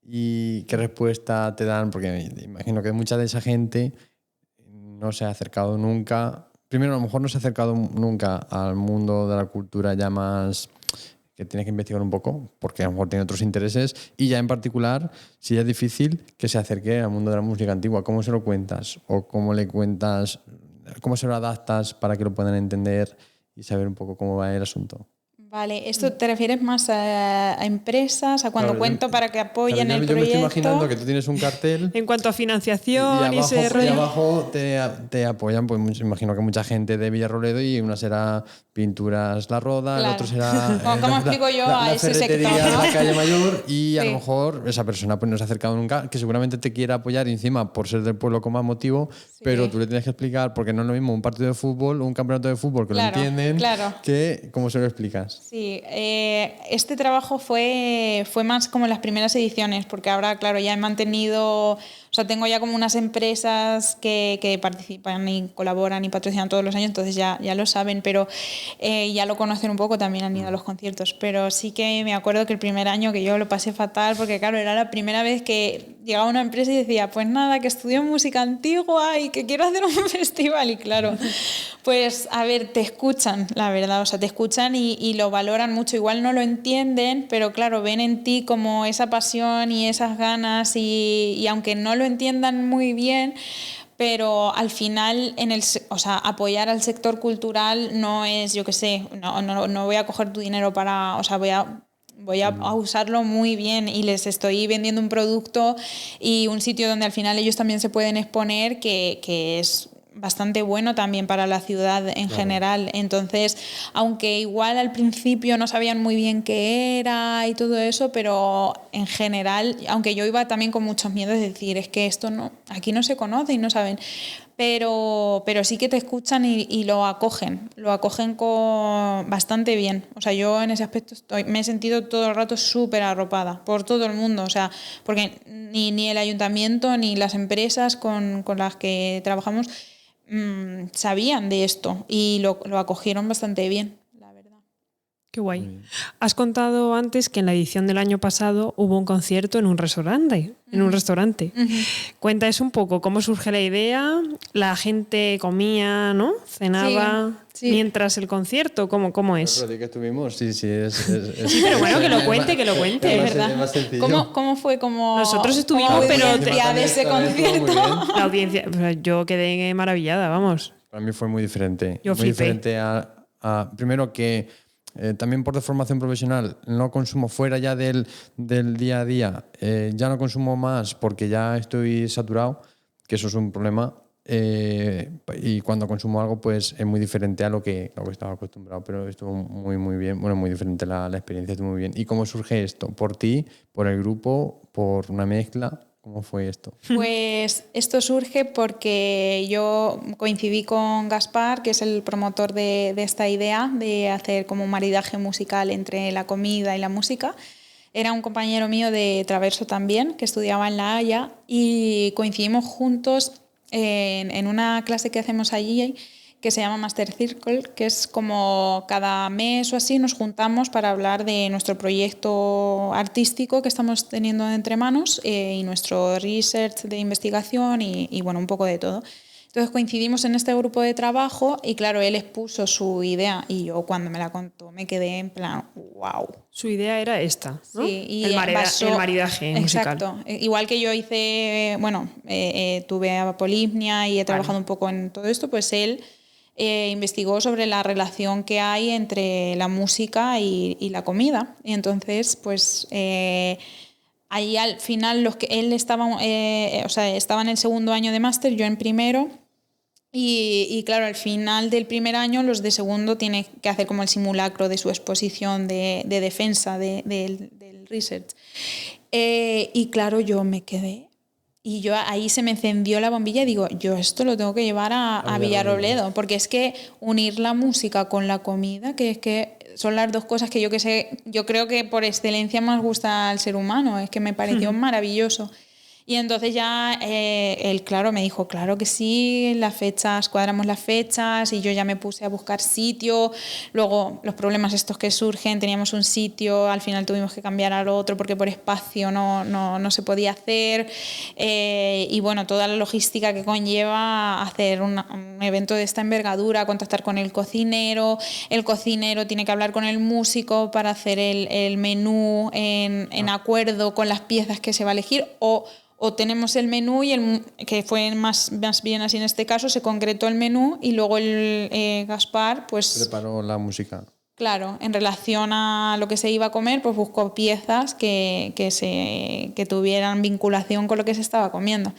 S1: ¿Y qué respuesta te dan? Porque imagino que mucha de esa gente no se ha acercado nunca. Primero, a lo mejor no se ha acercado nunca al mundo de la cultura ya más... que tienes que investigar un poco, porque a lo mejor tiene otros intereses, y ya en particular, si es difícil que se acerque al mundo de la música antigua, ¿cómo se lo cuentas? ¿O cómo le cuentas? ¿Cómo se lo adaptas para que lo puedan entender y saber un poco cómo va el asunto?
S2: Vale, ¿esto te refieres más a empresas, a cuando cuento para que apoyen el proyecto?
S1: Yo me estoy imaginando que tú tienes un cartel...
S3: En cuanto a financiación
S1: y
S3: ese rollo.
S1: Y abajo te apoyan, pues imagino que mucha gente de Villarroledo, y una será Pinturas La Roda,
S2: Claro.
S1: el otro será
S2: ¿Cómo explico yo a ese sector,
S1: de
S2: ¿no?
S1: la calle Mayor, y
S2: Sí.
S1: a lo mejor esa persona pues no se ha acercado nunca, que seguramente te quiera apoyar, y encima por ser del pueblo con más motivo,
S2: Sí.
S1: pero tú le tienes que explicar, porque no es lo mismo un partido de fútbol o un campeonato de fútbol que
S2: Claro,
S1: lo entienden,
S2: claro.
S1: que cómo se lo explicas.
S2: Sí, este trabajo fue más como en las primeras ediciones, porque ahora, claro, ya he mantenido, o sea, tengo ya como unas empresas que participan y colaboran y patrocinan todos los años, entonces ya lo saben, pero ya lo conocen un poco, también han ido a los conciertos. Pero sí que me acuerdo que el primer año que yo lo pasé fatal, porque claro, era la primera vez que llegaba una empresa y decía, pues nada, que estudio música antigua y que quiero hacer un festival. Y claro, pues a ver, te escuchan, la verdad, o sea, te escuchan y lo valoran mucho. Igual no lo entienden, pero claro, ven en ti como esa pasión y esas ganas, y aunque no lo entiendan muy bien, pero al final o sea, apoyar al sector cultural no es, yo qué sé, no voy a coger tu dinero para, o sea, voy a usarlo muy bien, y les estoy vendiendo un producto y un sitio donde al final ellos también se pueden exponer, que es bastante bueno también para la ciudad en general. Entonces, aunque igual al principio no sabían muy bien qué era y todo eso, pero en general, aunque yo iba también con muchos miedos de decir, es que esto aquí no se conoce y no saben, pero sí que te escuchan y lo acogen bastante bien. O sea, yo en ese aspecto me he sentido todo el rato súper arropada por todo el mundo, o sea, porque ni el ayuntamiento ni las empresas con las que trabajamos sabían de esto, y lo acogieron bastante bien, la verdad.
S3: Qué guay. Has contado antes que en la edición del año pasado hubo un concierto en un restaurante. Cuenta eso un poco, cómo surge la idea, la gente comía, ¿no? Cenaba mientras el concierto, ¿cómo es?
S1: El día que estuvimos, sí.
S3: Sí, pero bueno, que lo cuente,
S2: Es verdad. ¿Cómo fue?
S3: Nosotros estuvimos, pero
S2: de ese concierto.
S3: La audiencia, yo quedé maravillada, vamos.
S1: Para mí fue muy diferente.
S3: Yo
S1: muy
S3: flipé.
S1: diferente a primero que también por formación profesional no consumo fuera ya del día a día, ya no consumo más porque ya estoy saturado, que eso es un problema, y cuando consumo algo pues es muy diferente a lo que estaba acostumbrado, pero estuvo muy bien, bueno, muy diferente la experiencia, estuvo muy bien. ¿Y cómo surge esto? ¿Por ti, por el grupo, por una mezcla? ¿Cómo fue esto?
S2: Pues esto surge porque yo coincidí con Gaspar, que es el promotor de esta idea de hacer como un maridaje musical entre la comida y la música. Era un compañero mío de Traverso también, que estudiaba en La Haya, y coincidimos juntos en una clase que hacemos allí que se llama Master Circle, que es como cada mes o así nos juntamos para hablar de nuestro proyecto artístico que estamos teniendo entre manos y nuestro research de investigación y bueno, un poco de todo. Entonces coincidimos en este grupo de trabajo y claro, él expuso su idea y yo cuando me la contó me quedé en plan, wow.
S3: Su idea era esta, ¿no?
S2: Sí, y
S3: el maridaje musical.
S2: Exacto. Igual que yo hice, bueno, tuve apolimnia y he trabajado un poco en todo esto, pues él investigó sobre la relación que hay entre la música y la comida. Y entonces, pues ahí al final él estaba, estaba en el segundo año de máster, yo en primero. Y claro, al final del primer año los de segundo tienen que hacer como el simulacro de su exposición de defensa del research. Y claro, yo me quedé. Y yo ahí se me encendió la bombilla y digo, yo esto lo tengo que llevar a Villarrobledo, porque es que unir la música con la comida, que es que son las dos cosas que yo creo que por excelencia más gusta al ser humano, es que me pareció maravilloso. Y entonces ya él, claro, me dijo, claro que sí, las fechas, cuadramos las fechas y yo ya me puse a buscar sitio. Luego los problemas estos que surgen, teníamos un sitio, al final tuvimos que cambiar al otro porque por espacio no se podía hacer. Y bueno, toda la logística que conlleva hacer un evento de esta envergadura, contactar con el cocinero tiene que hablar con el músico para hacer el menú en acuerdo con las piezas que se va a elegir o tenemos el menú que fue más bien así en este caso, se concretó el menú y luego el Gaspar pues
S1: preparó la música.
S2: Claro, en relación a lo que se iba a comer, pues buscó piezas que tuvieran vinculación con lo que se estaba comiendo.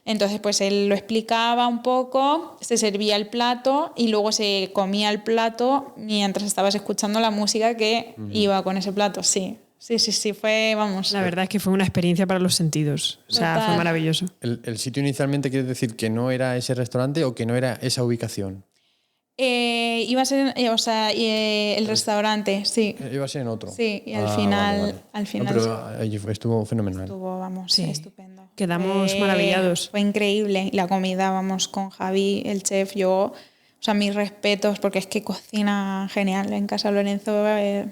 S2: Entonces, pues él lo explicaba un poco, se servía el plato y luego se comía el plato mientras estabas escuchando la música que iba con ese plato, sí. Sí, fue, vamos.
S3: La verdad es que fue una experiencia para los sentidos. O sea, fue maravilloso.
S1: ¿El sitio inicialmente quiere decir que no era ese restaurante o que no era esa ubicación?
S2: Iba a ser, el restaurante, sí.
S1: Iba a ser en otro.
S2: Sí, y al final...
S1: Vale.
S2: Al final
S1: no, pero allí estuvo fenomenal.
S2: Estuvo, vamos, sí. Estupendo.
S3: Quedamos maravillados.
S2: Fue increíble. La comida, vamos, con Javi, el chef, yo... O sea, mis respetos, porque es que cocina genial. En Casa Lorenzo,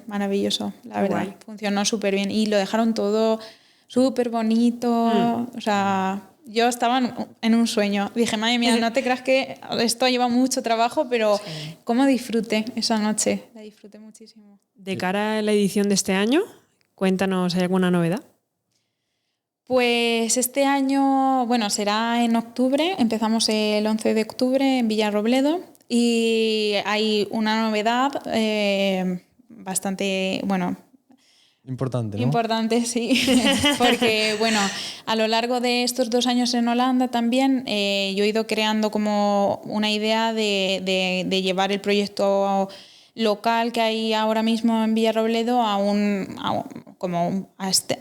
S2: maravilloso, la verdad. Guay. Funcionó súper bien. Y lo dejaron todo súper bonito. O sea, yo estaba en un sueño. Dije, madre mía, no te creas que esto lleva mucho trabajo, pero cómo disfruté esa noche. La disfruté muchísimo.
S3: De cara a la edición de este año, cuéntanos, ¿hay alguna novedad?
S2: Pues este año, bueno, será en octubre. Empezamos el 11 de octubre en Villarrobledo. Y hay una novedad bastante, bueno...
S1: Importante, ¿no?
S2: Importante, sí. Porque, bueno, a lo largo de estos 2 años en Holanda también yo he ido creando como una idea de llevar el proyecto local que hay ahora mismo en Villarrobledo a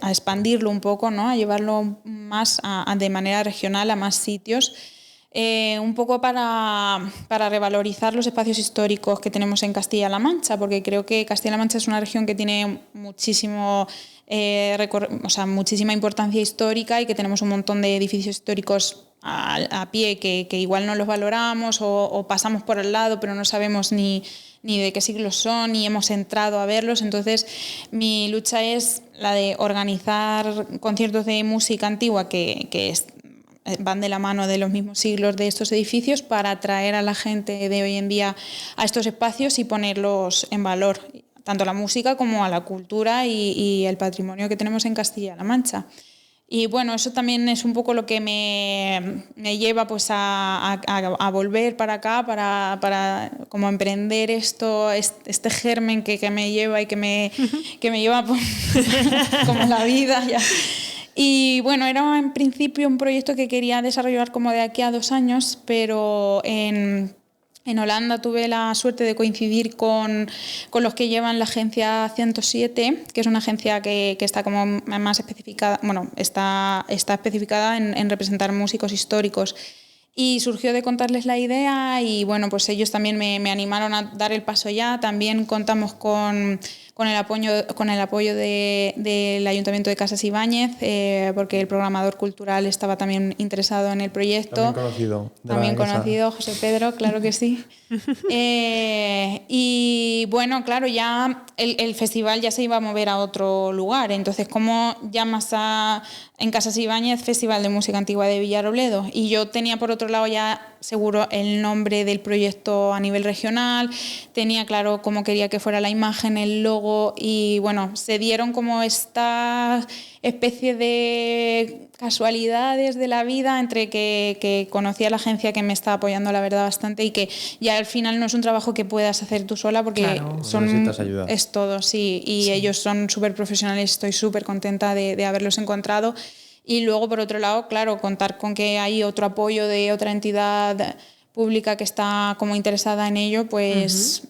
S2: expandirlo un poco, ¿no? A llevarlo más de manera regional a más sitios. Un poco para revalorizar los espacios históricos que tenemos en Castilla-La Mancha, porque creo que Castilla-La Mancha es una región que tiene muchísima importancia histórica y que tenemos un montón de edificios históricos a pie que igual no los valoramos o pasamos por al lado pero no sabemos ni de qué siglos son, ni hemos entrado a verlos. Entonces, mi lucha es la de organizar conciertos de música antigua que van de la mano de los mismos siglos de estos edificios para atraer a la gente de hoy en día a estos espacios y ponerlos en valor, tanto la música como a la cultura y el patrimonio que tenemos en Castilla-La Mancha. Y bueno, eso también es un poco lo que me lleva pues a volver para acá, para como emprender este germen que me lleva y que me lleva como la vida ya. Y bueno, era en principio un proyecto que quería desarrollar como de aquí a 2 años, pero en Holanda tuve la suerte de coincidir con los que llevan la agencia 107, que es una agencia que está como más especificada, bueno, está especificada en representar músicos históricos. Y surgió de contarles la idea y bueno, pues ellos también me animaron a dar el paso ya. También contamos con el apoyo del Ayuntamiento de Casas Ibáñez, porque el programador cultural estaba también interesado en el proyecto. También conocido, José Pedro, claro que sí. Y bueno, claro, ya el festival ya se iba a mover a otro lugar. Entonces, ¿cómo llamas en Casas Ibáñez Festival de Música Antigua de Villarrobledo? Y yo tenía por otro lado ya seguro el nombre del proyecto a nivel regional, tenía claro cómo quería que fuera la imagen, el logo y bueno, se dieron como esta especie de casualidades de la vida entre que conocí a la agencia que me está apoyando la verdad bastante y que ya al final no es un trabajo que puedas hacer tú sola porque
S1: necesitas ayuda.
S2: Es todo, sí, y ellos son súper profesionales, estoy súper contenta de haberlos encontrado. Y luego, por otro lado, claro, contar con que hay otro apoyo de otra entidad pública que está como interesada en ello, pues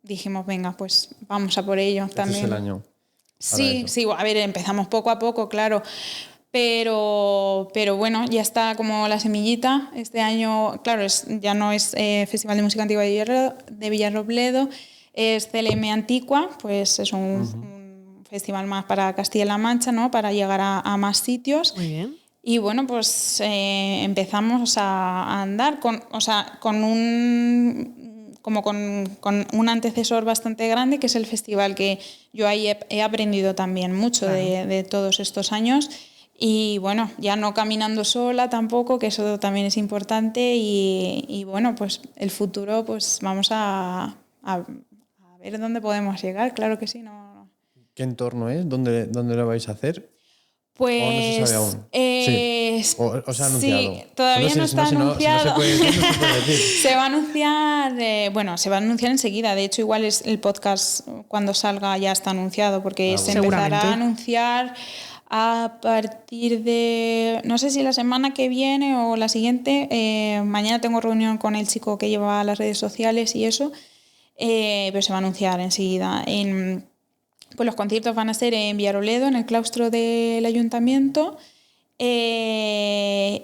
S2: dijimos, venga, pues vamos a por ello también.
S1: Este es el año.
S2: Sí, a ver, empezamos poco a poco, claro. Pero bueno, ya está como la semillita. Este año, claro, ya no es Festival de Música Antigua de Villarrobledo, es CLM Antigua, pues es un festival más para Castilla-La Mancha, ¿no? Para llegar a más sitios.
S3: Muy bien.
S2: Y bueno, pues empezamos a andar con un antecesor bastante grande, que es el festival que yo ahí he aprendido también mucho de todos estos años. Y bueno, ya no caminando sola tampoco, que eso también es importante. Y bueno, pues el futuro, pues vamos a ver dónde podemos llegar, claro que sí, no.
S1: ¿Qué entorno es? ¿Dónde lo vais a hacer?
S2: Pues,
S1: ¿O no se sabe aún? Sí. ¿O se ha anunciado?
S2: Sí, todavía no está anunciado.
S1: No se puede decir.
S2: Se va a anunciar, se va a anunciar enseguida. De hecho, igual el podcast cuando salga ya está anunciado, porque se empezará a anunciar a partir de, no sé si la semana que viene o la siguiente. Mañana tengo reunión con el chico que lleva las redes sociales y eso, pero se va a anunciar enseguida. Pues los conciertos van a ser en Villarrobledo, en el claustro del ayuntamiento,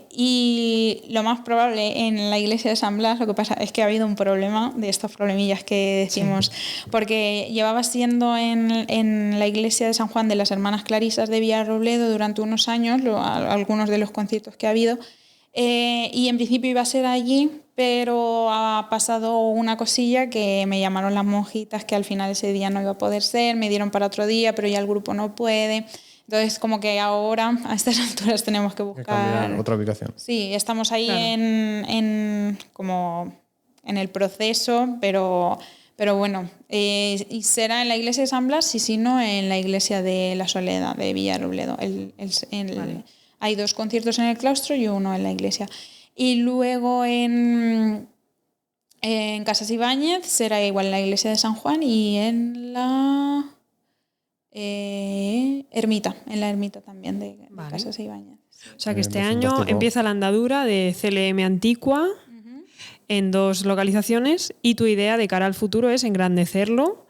S2: y lo más probable en la iglesia de San Blas. Lo que pasa es que ha habido un problema de estos problemillas que decimos, porque llevaba siendo en la iglesia de San Juan de las Hermanas Clarisas de Villarrobledo durante unos años, algunos de los conciertos que ha habido, y en principio iba a ser allí, pero ha pasado una cosilla que me llamaron las monjitas que al final ese día no iba a poder ser, me dieron para otro día, pero ya el grupo no puede. Entonces, como que ahora, a estas alturas, tenemos que buscar
S1: otra ubicación.
S2: Sí, estamos ahí en el proceso, pero bueno, y será en la iglesia de San Blas y si no, en la iglesia de la Soledad de Villarrobledo. Hay 2 conciertos en el claustro y uno en la iglesia. Y luego en Casas Ibáñez será igual en la iglesia de San Juan y en la ermita también de Casas Ibáñez.
S3: O sea que este año empieza la andadura de CLM Antigua en 2 localizaciones y tu idea de cara al futuro es engrandecerlo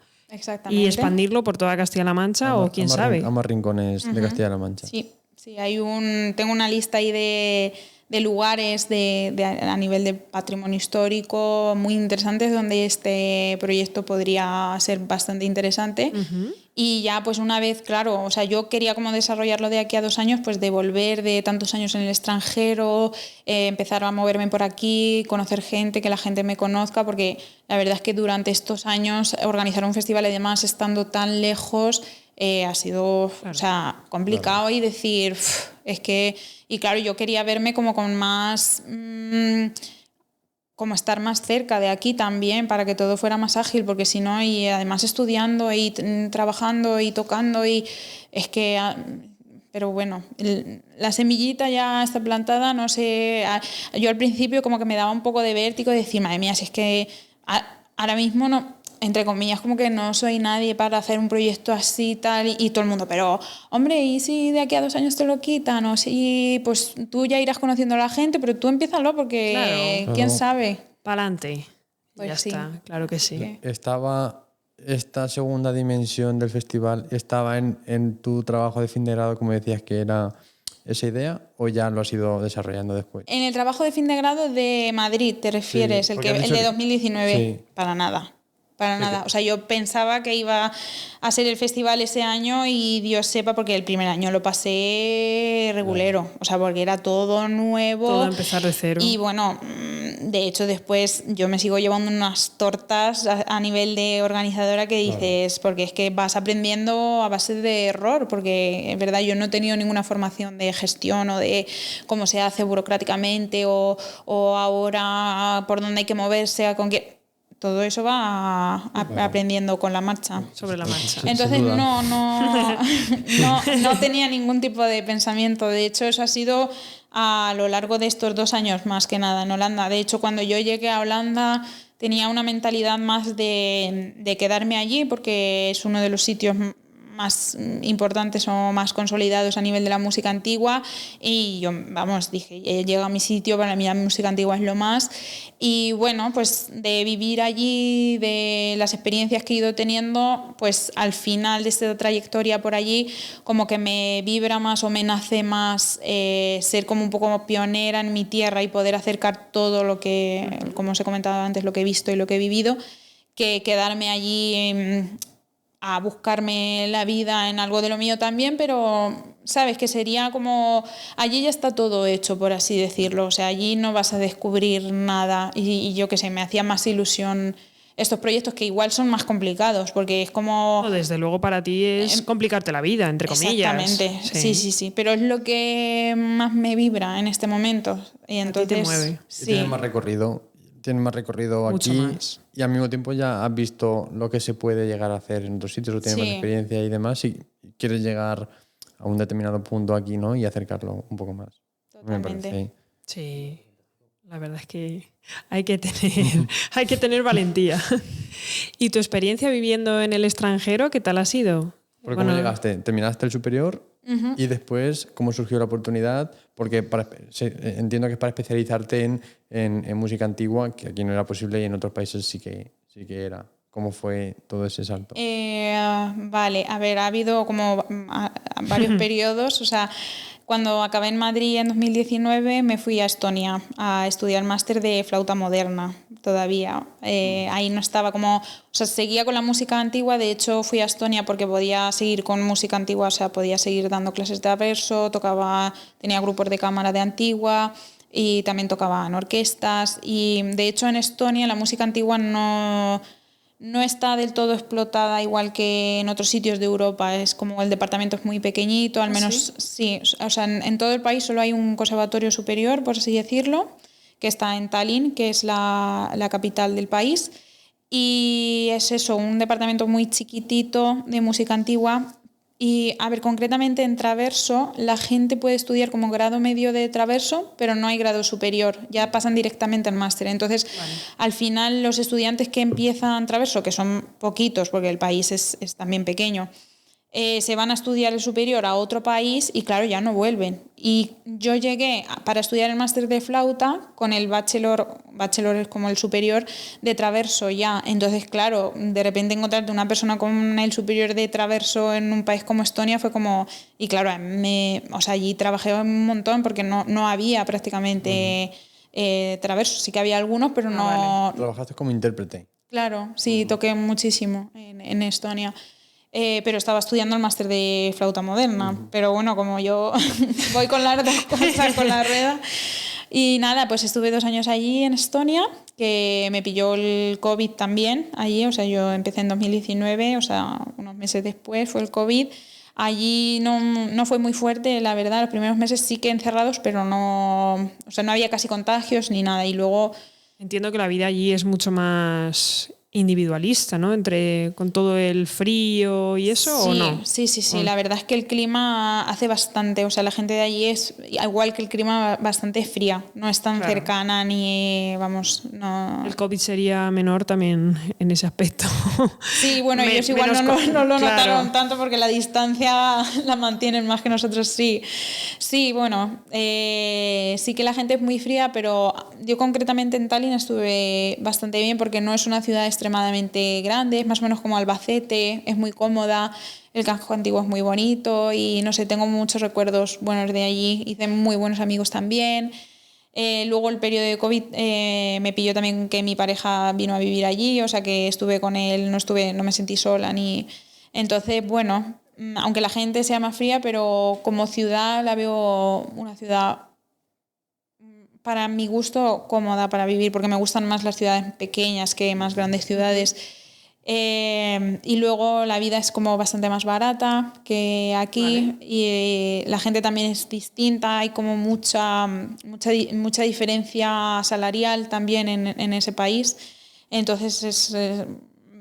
S3: y expandirlo por toda Castilla-La Mancha o quién sabe.
S1: A más rincones de Castilla-La Mancha.
S2: Sí, tengo una lista ahí de lugares a nivel de patrimonio histórico muy interesantes donde este proyecto podría ser bastante interesante. Y ya pues una vez, claro, o sea, yo quería como desarrollarlo de aquí a 2 años, pues de volver de tantos años en el extranjero, empezar a moverme por aquí, conocer gente, que la gente me conozca, porque la verdad es que durante estos años organizar un festival y demás estando tan lejos ha sido,
S3: Claro.
S2: o sea, complicado y decir, es que, y claro, yo quería verme como con más... como estar más cerca de aquí también para que todo fuera más ágil, porque si no, y además estudiando y trabajando y tocando, y es que... Pero bueno, la semillita ya está plantada, no sé... Yo al principio como que me daba un poco de vértigo de decir, madre mía, si es que ahora mismo no... Entre comillas, como que no soy nadie para hacer un proyecto así tal y todo el mundo, pero hombre, ¿y si de aquí a 2 años te lo quitan? O si pues tú ya irás conociendo a la gente, pero tú empiézalo porque
S3: Claro.
S2: quién sabe.
S3: Pa'lante.
S2: Pues
S3: Ya
S2: sí.
S3: está, claro que sí.
S2: Sí.
S1: Estaba esta segunda dimensión del festival, ¿estaba en tu trabajo de fin de grado, como decías, que era esa idea, o ya lo has ido desarrollando después?
S2: En el trabajo de fin de grado de Madrid, ¿te refieres?
S1: Sí,
S2: el
S1: porque has
S2: de
S1: dicho que-
S2: 2019.
S1: Sí.
S2: Para nada. Para
S1: Sí,
S2: nada. O sea, yo pensaba que iba a ser el festival ese año y Dios sepa, porque el primer año lo pasé regulero. O sea, porque era todo nuevo.
S3: Todo empezar de cero.
S2: Y bueno, de hecho después yo me sigo llevando unas tortas a nivel de organizadora que dices, porque es que vas aprendiendo a base de error, porque en verdad yo no he tenido ninguna formación de gestión o de cómo se hace burocráticamente o ahora por dónde hay que moverse, con qué... Todo eso va aprendiendo con la marcha.
S3: Sobre la marcha.
S2: Entonces
S1: Sin duda.
S2: no tenía ningún tipo de pensamiento. De hecho, eso ha sido a lo largo de estos 2 años más que nada en Holanda. De hecho, cuando yo llegué a Holanda tenía una mentalidad más de quedarme allí, porque es uno de los sitios más importantes o más consolidados a nivel de la música antigua, y yo, vamos, dije, llega a mi sitio, para mí la música antigua es lo más. Y bueno, pues de vivir allí, de las experiencias que he ido teniendo, pues al final de esta trayectoria por allí, como que me vibra más o me nace más ser como un poco pionera en mi tierra y poder acercar todo lo que, como os he comentado antes, lo que he visto y lo que he vivido, que quedarme allí a buscarme la vida en algo de lo mío también, pero sabes que sería como, allí ya está todo hecho, por así decirlo, o sea, allí no vas a descubrir nada, y yo qué sé, me hacía más ilusión estos proyectos que igual son más complicados, porque es como...
S3: No, desde luego para ti es complicarte la vida, entre comillas.
S2: Exactamente, sí, pero es lo que más me vibra en este momento, y entonces...
S3: te mueve.
S1: Y
S2: Sí.
S1: tienes más recorrido. Tienes más recorrido
S3: Mucho
S1: aquí
S3: más.
S1: y al mismo tiempo ya has visto lo que se puede llegar a hacer en otros sitios o tienes más
S2: Sí.
S1: experiencia y demás y quieres llegar a un determinado punto aquí, ¿no? Y acercarlo un poco más. Me
S2: Totalmente.
S1: parece.
S3: Sí, la verdad es que hay que tener valentía. ¿Y tu experiencia viviendo en el extranjero, qué tal ha sido?
S1: Porque ¿cómo llegaste? ¿Terminaste el superior? Y después, ¿cómo surgió la oportunidad? Porque entiendo que es para especializarte en música antigua, que aquí no era posible y en otros países sí que era. ¿Cómo fue todo ese salto?
S2: Vale, a ver, ha habido como varios periodos, o sea, cuando acabé en Madrid en 2019 me fui a Estonia a estudiar máster de flauta moderna todavía. Ahí no estaba como, o sea, seguía con la música antigua, de hecho fui a Estonia porque podía seguir con música antigua, o sea, podía seguir dando clases de verso, tenía grupos de cámara de antigua y también tocaba en orquestas, y de hecho en Estonia la música antigua no está del todo explotada igual que en otros sitios de Europa. Es como el departamento es muy pequeñito, al menos sí. O sea, en todo el país solo hay un conservatorio superior, por así decirlo, que está en Tallinn, que es la capital del país. Y es eso, un departamento muy chiquitito de música antigua. Y, a ver, concretamente en traverso, la gente puede estudiar como grado medio de traverso, pero no hay grado superior, ya pasan directamente al máster. Entonces, al final, los estudiantes que empiezan traverso, que son poquitos, porque el país es también pequeño, se van a estudiar el superior a otro país y, claro, ya no vuelven. Y yo llegué para estudiar el máster de flauta con el bachelor es como el superior de traverso ya. Entonces, claro, de repente encontrarte una persona con el superior de traverso en un país como Estonia fue como... Y claro, o sea, allí trabajé un montón porque no había prácticamente traverso. Sí que había algunos, pero no...
S1: Trabajaste como intérprete.
S2: Claro, sí, toqué muchísimo en Estonia. pero estaba estudiando el máster de flauta moderna. Pero bueno, como yo voy con las dos cosas, con la rueda. Y nada, pues estuve 2 años allí en Estonia, que me pilló el COVID también allí. O sea, yo empecé en 2019, o sea, unos meses después fue el COVID. Allí no fue muy fuerte, la verdad. Los primeros meses sí que encerrados, pero no, o sea, no había casi contagios ni nada. Y luego...
S3: Entiendo que la vida allí es mucho más individualista, ¿no? Con todo el frío y eso,
S2: sí,
S3: ¿o no?
S2: Sí. La verdad es que el clima hace bastante. O sea, la gente de allí es, igual que el clima, bastante fría. No es tan cercana ni, vamos, no...
S3: El COVID sería menor también en ese aspecto.
S2: Sí, bueno, ellos igual no lo notaron tanto porque la distancia la mantienen más que nosotros, sí. Sí, bueno, sí que la gente es muy fría, pero yo concretamente en Tallinn estuve bastante bien porque no es una ciudad extremadamente grande, es más o menos como Albacete, es muy cómoda, el casco antiguo es muy bonito y no sé, tengo muchos recuerdos buenos de allí, hice muy buenos amigos también. Luego el periodo de COVID me pilló también que mi pareja vino a vivir allí, o sea que estuve con él, no me sentí sola ni... Entonces, bueno, aunque la gente sea más fría, pero como ciudad la veo una ciudad para mi gusto cómoda para vivir, porque me gustan más las ciudades pequeñas que más grandes ciudades. Y luego la vida es como bastante más barata que aquí, vale. Y la gente también es distinta, hay como mucha diferencia salarial también en ese país, entonces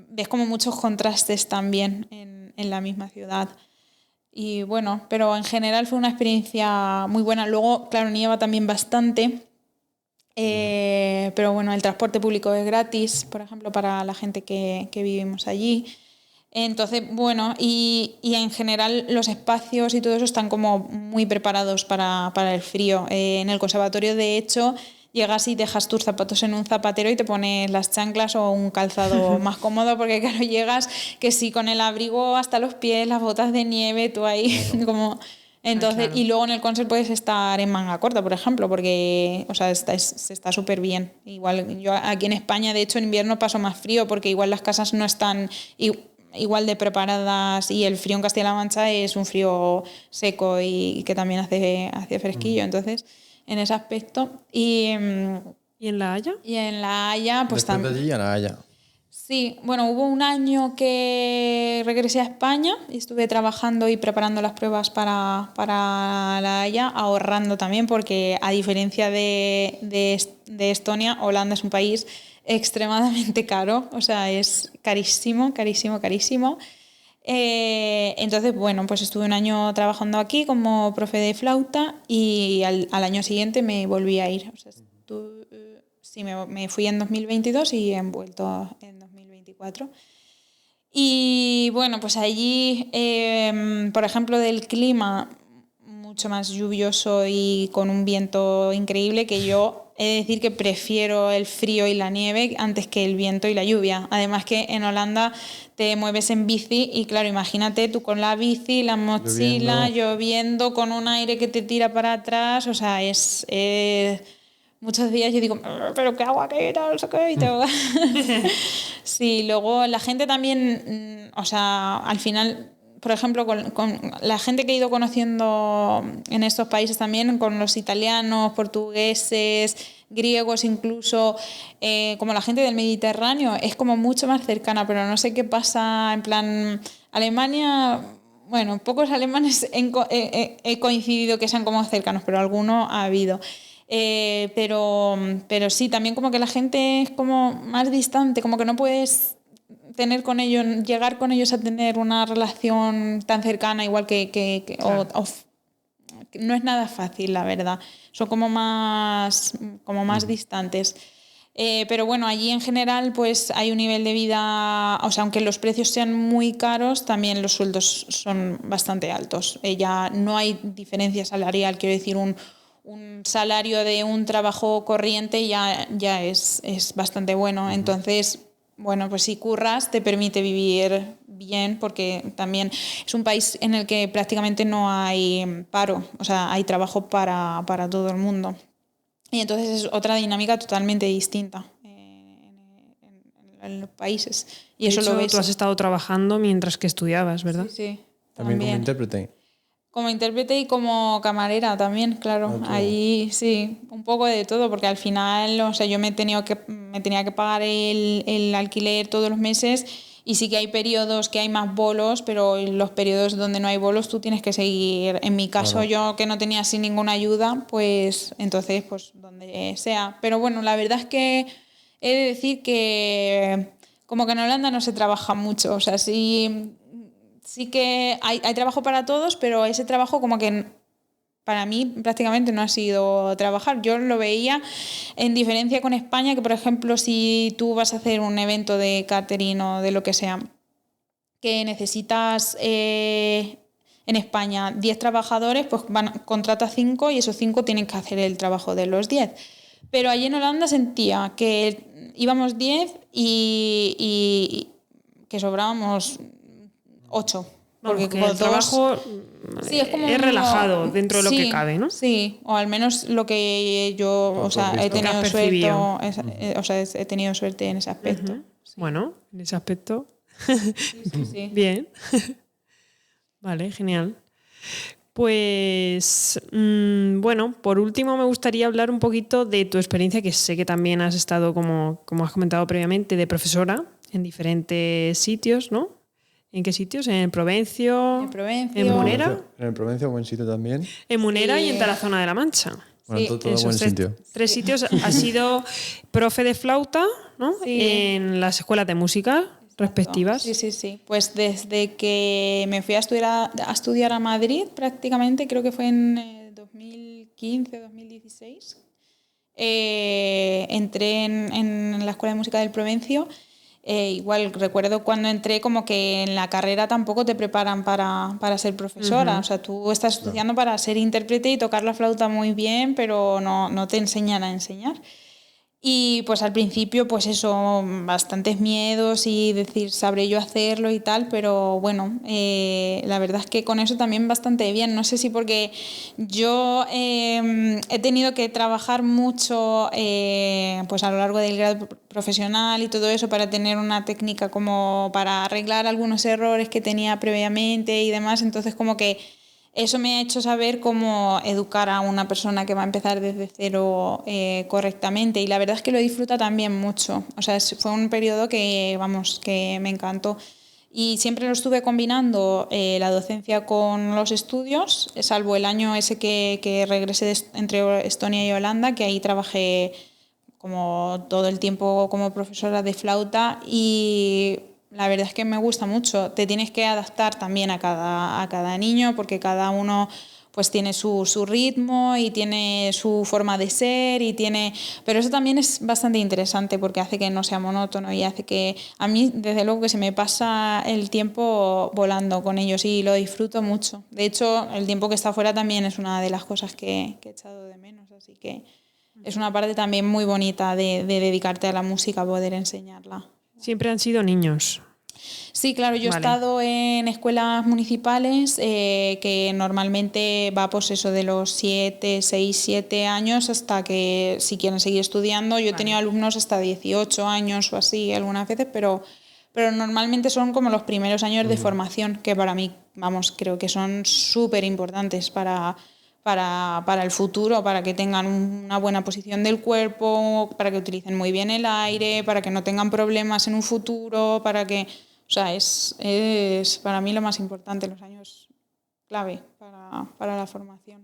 S2: ves como muchos contrastes también en la misma ciudad. Y bueno, pero en general fue una experiencia muy buena. Luego, claro, nieva también bastante. Pero bueno, el transporte público es gratis, por ejemplo, para la gente que vivimos allí. Entonces, bueno, y en general los espacios y todo eso están como muy preparados para el frío. En el conservatorio, de hecho, llegas y dejas tus zapatos en un zapatero y te pones las chanclas o un calzado más cómodo, porque claro, llegas que sí, con el abrigo hasta los pies, las botas de nieve, tú ahí como... Entonces, claro. Y luego en el concert puedes estar en manga corta, por ejemplo, porque o sea, está súper bien. Igual yo aquí en España, de hecho, en invierno paso más frío porque igual las casas no están igual de preparadas y el frío en Castilla-La Mancha es un frío seco y que también hace fresquillo. Entonces, en ese aspecto. ¿Y
S3: en La Haya?
S2: Y en La Haya, pues
S1: también. Después de allí a La Haya.
S2: Sí, bueno, hubo un año que regresé a España y estuve trabajando y preparando las pruebas para La Haya, ahorrando también, porque a diferencia de Estonia, Holanda es un país extremadamente caro, o sea, es carísimo. Entonces, bueno, pues estuve un año trabajando aquí como profe de flauta y al año siguiente me volví a ir. O sea, sí, me fui en 2022 y he vuelto en 2024. Y bueno, pues allí, por ejemplo, del clima mucho más lluvioso y con un viento increíble, que yo he de decir que prefiero el frío y la nieve antes que el viento y la lluvia. Además que en Holanda te mueves en bici y claro, imagínate tú con la bici, la mochila, lloviendo con un aire que te tira para atrás, o sea, es muchos días yo digo, pero qué agua que era, no sé qué, y tengo... Sí, luego la gente también, o sea, al final, por ejemplo, con la gente que he ido conociendo en estos países también, con los italianos, portugueses, griegos incluso, como la gente del Mediterráneo, es como mucho más cercana, pero no sé qué pasa, en plan, Alemania... Bueno, pocos alemanes he coincidido que sean como cercanos, pero alguno ha habido. Pero sí, también como que la gente es como más distante, como que no puedes tener con ellos, llegar con ellos a tener una relación tan cercana, igual que claro. No es nada fácil, la verdad. Son como más distantes. Pero bueno, allí en general pues hay un nivel de vida, o sea, aunque los precios sean muy caros, también los sueldos son bastante altos. Ya no hay diferencia salarial, quiero decir, un salario de un trabajo corriente ya es bastante bueno. Entonces, bueno, pues si curras te permite vivir bien, porque también es un país en el que prácticamente no hay paro, o sea, hay trabajo para todo el mundo. Y entonces es otra dinámica totalmente distinta en los países. Y
S3: De
S2: eso
S3: hecho,
S2: lo ves.
S3: tú has estado trabajando mientras que estudiabas, ¿verdad?
S2: Sí, sí.
S1: También como intérprete.
S2: Como intérprete y como camarera también, claro. Ahí sí, un poco de todo, porque al final, o sea, yo me tenía que pagar el alquiler todos los meses. Y sí que hay periodos que hay más bolos, pero en los periodos donde no hay bolos tú tienes que seguir. En mi caso, yo que no tenía así ninguna ayuda, pues entonces, pues donde sea. Pero bueno, la verdad es que he de decir que como que en Holanda no se trabaja mucho. O sea, sí que hay trabajo para todos, pero ese trabajo como que para mí prácticamente no ha sido trabajar. Yo lo veía en diferencia con España, que por ejemplo si tú vas a hacer un evento de catering o de lo que sea, que necesitas en España 10 trabajadores, pues contrata 5 y esos 5 tienen que hacer el trabajo de los 10. Pero allí en Holanda sentía que íbamos 10 y que sobrábamos 8.
S3: Porque como el trabajo
S2: sí, es
S3: relajado dentro de lo que cabe, ¿no?
S2: Sí, o al menos lo que yo, he tenido suerte, he tenido suerte en ese aspecto. Sí.
S3: Bueno, en ese aspecto.
S2: Sí.
S3: Bien. Vale, genial. Pues bueno, por último me gustaría hablar un poquito de tu experiencia, que sé que también has estado, como has comentado previamente, de profesora en diferentes sitios, ¿no? ¿En qué sitios? ¿En el Provencio? ¿En Munera?
S1: En el Provencio, buen sitio también.
S3: En Munera y en Tarazona de la Mancha.
S1: Bueno, todo buen sitio.
S3: 3 sitios. Has sido profe de flauta, ¿no?
S2: Sí.
S3: En las escuelas de música respectivas.
S2: Sí. Pues desde que me fui a estudiar a Madrid, prácticamente, creo que fue en 2015, 2016, entré en la Escuela de Música del Provencio. Igual recuerdo cuando entré como que en la carrera tampoco te preparan para ser profesora. O sea, tú estás estudiando para ser intérprete y tocar la flauta muy bien, pero no te enseñan a enseñar. Y pues al principio, pues eso, bastantes miedos y decir, ¿sabré yo hacerlo y tal? Pero bueno, la verdad es que con eso también bastante bien. No sé si porque yo he tenido que trabajar mucho pues a lo largo del grado profesional y todo eso para tener una técnica como para arreglar algunos errores que tenía previamente y demás. Entonces como que eso me ha hecho saber cómo educar a una persona que va a empezar desde cero correctamente, y la verdad es que lo disfruta también mucho. O sea, fue un periodo que me encantó. Y siempre lo estuve combinando la docencia con los estudios, salvo el año ese que regresé entre Estonia y Holanda, que ahí trabajé como todo el tiempo como profesora de flauta, y la verdad es que me gusta mucho. Te tienes que adaptar también a cada niño, porque cada uno pues tiene su ritmo y tiene su forma de ser pero eso también es bastante interesante porque hace que no sea monótono y hace que a mí desde luego que se me pasa el tiempo volando con ellos y lo disfruto mucho. De hecho, el tiempo que está fuera también es una de las cosas que he echado de menos, así que es una parte también muy bonita de dedicarte a la música, poder enseñarla.
S3: Siempre han sido niños.
S2: Sí, claro, yo he estado en escuelas municipales que normalmente va pues eso de los 6, 7 años hasta que si quieren seguir estudiando. Yo he tenido alumnos hasta 18 años o así algunas veces, pero normalmente son como los primeros años de formación, que para mí, creo que son súper importantes para el futuro, para que tengan una buena posición del cuerpo, para que utilicen muy bien el aire, para que no tengan problemas en un futuro, o sea, es para mí lo más importante, los años clave para la formación.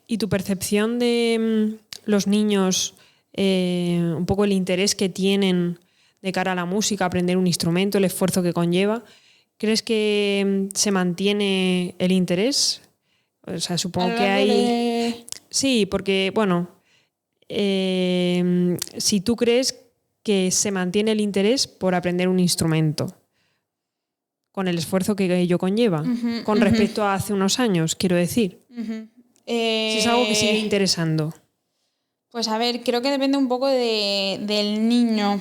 S3: ¿Y tu percepción de los niños, un poco el interés que tienen de cara a la música, aprender un instrumento, el esfuerzo que conlleva, crees que se mantiene el interés? O sea, supongo que hay... Sí, porque, bueno, si tú crees que se mantiene el interés por aprender un instrumento, con el esfuerzo que ello conlleva, con respecto a hace unos años, quiero decir. Si es algo que sigue interesando.
S2: Pues a ver, creo que depende un poco del niño,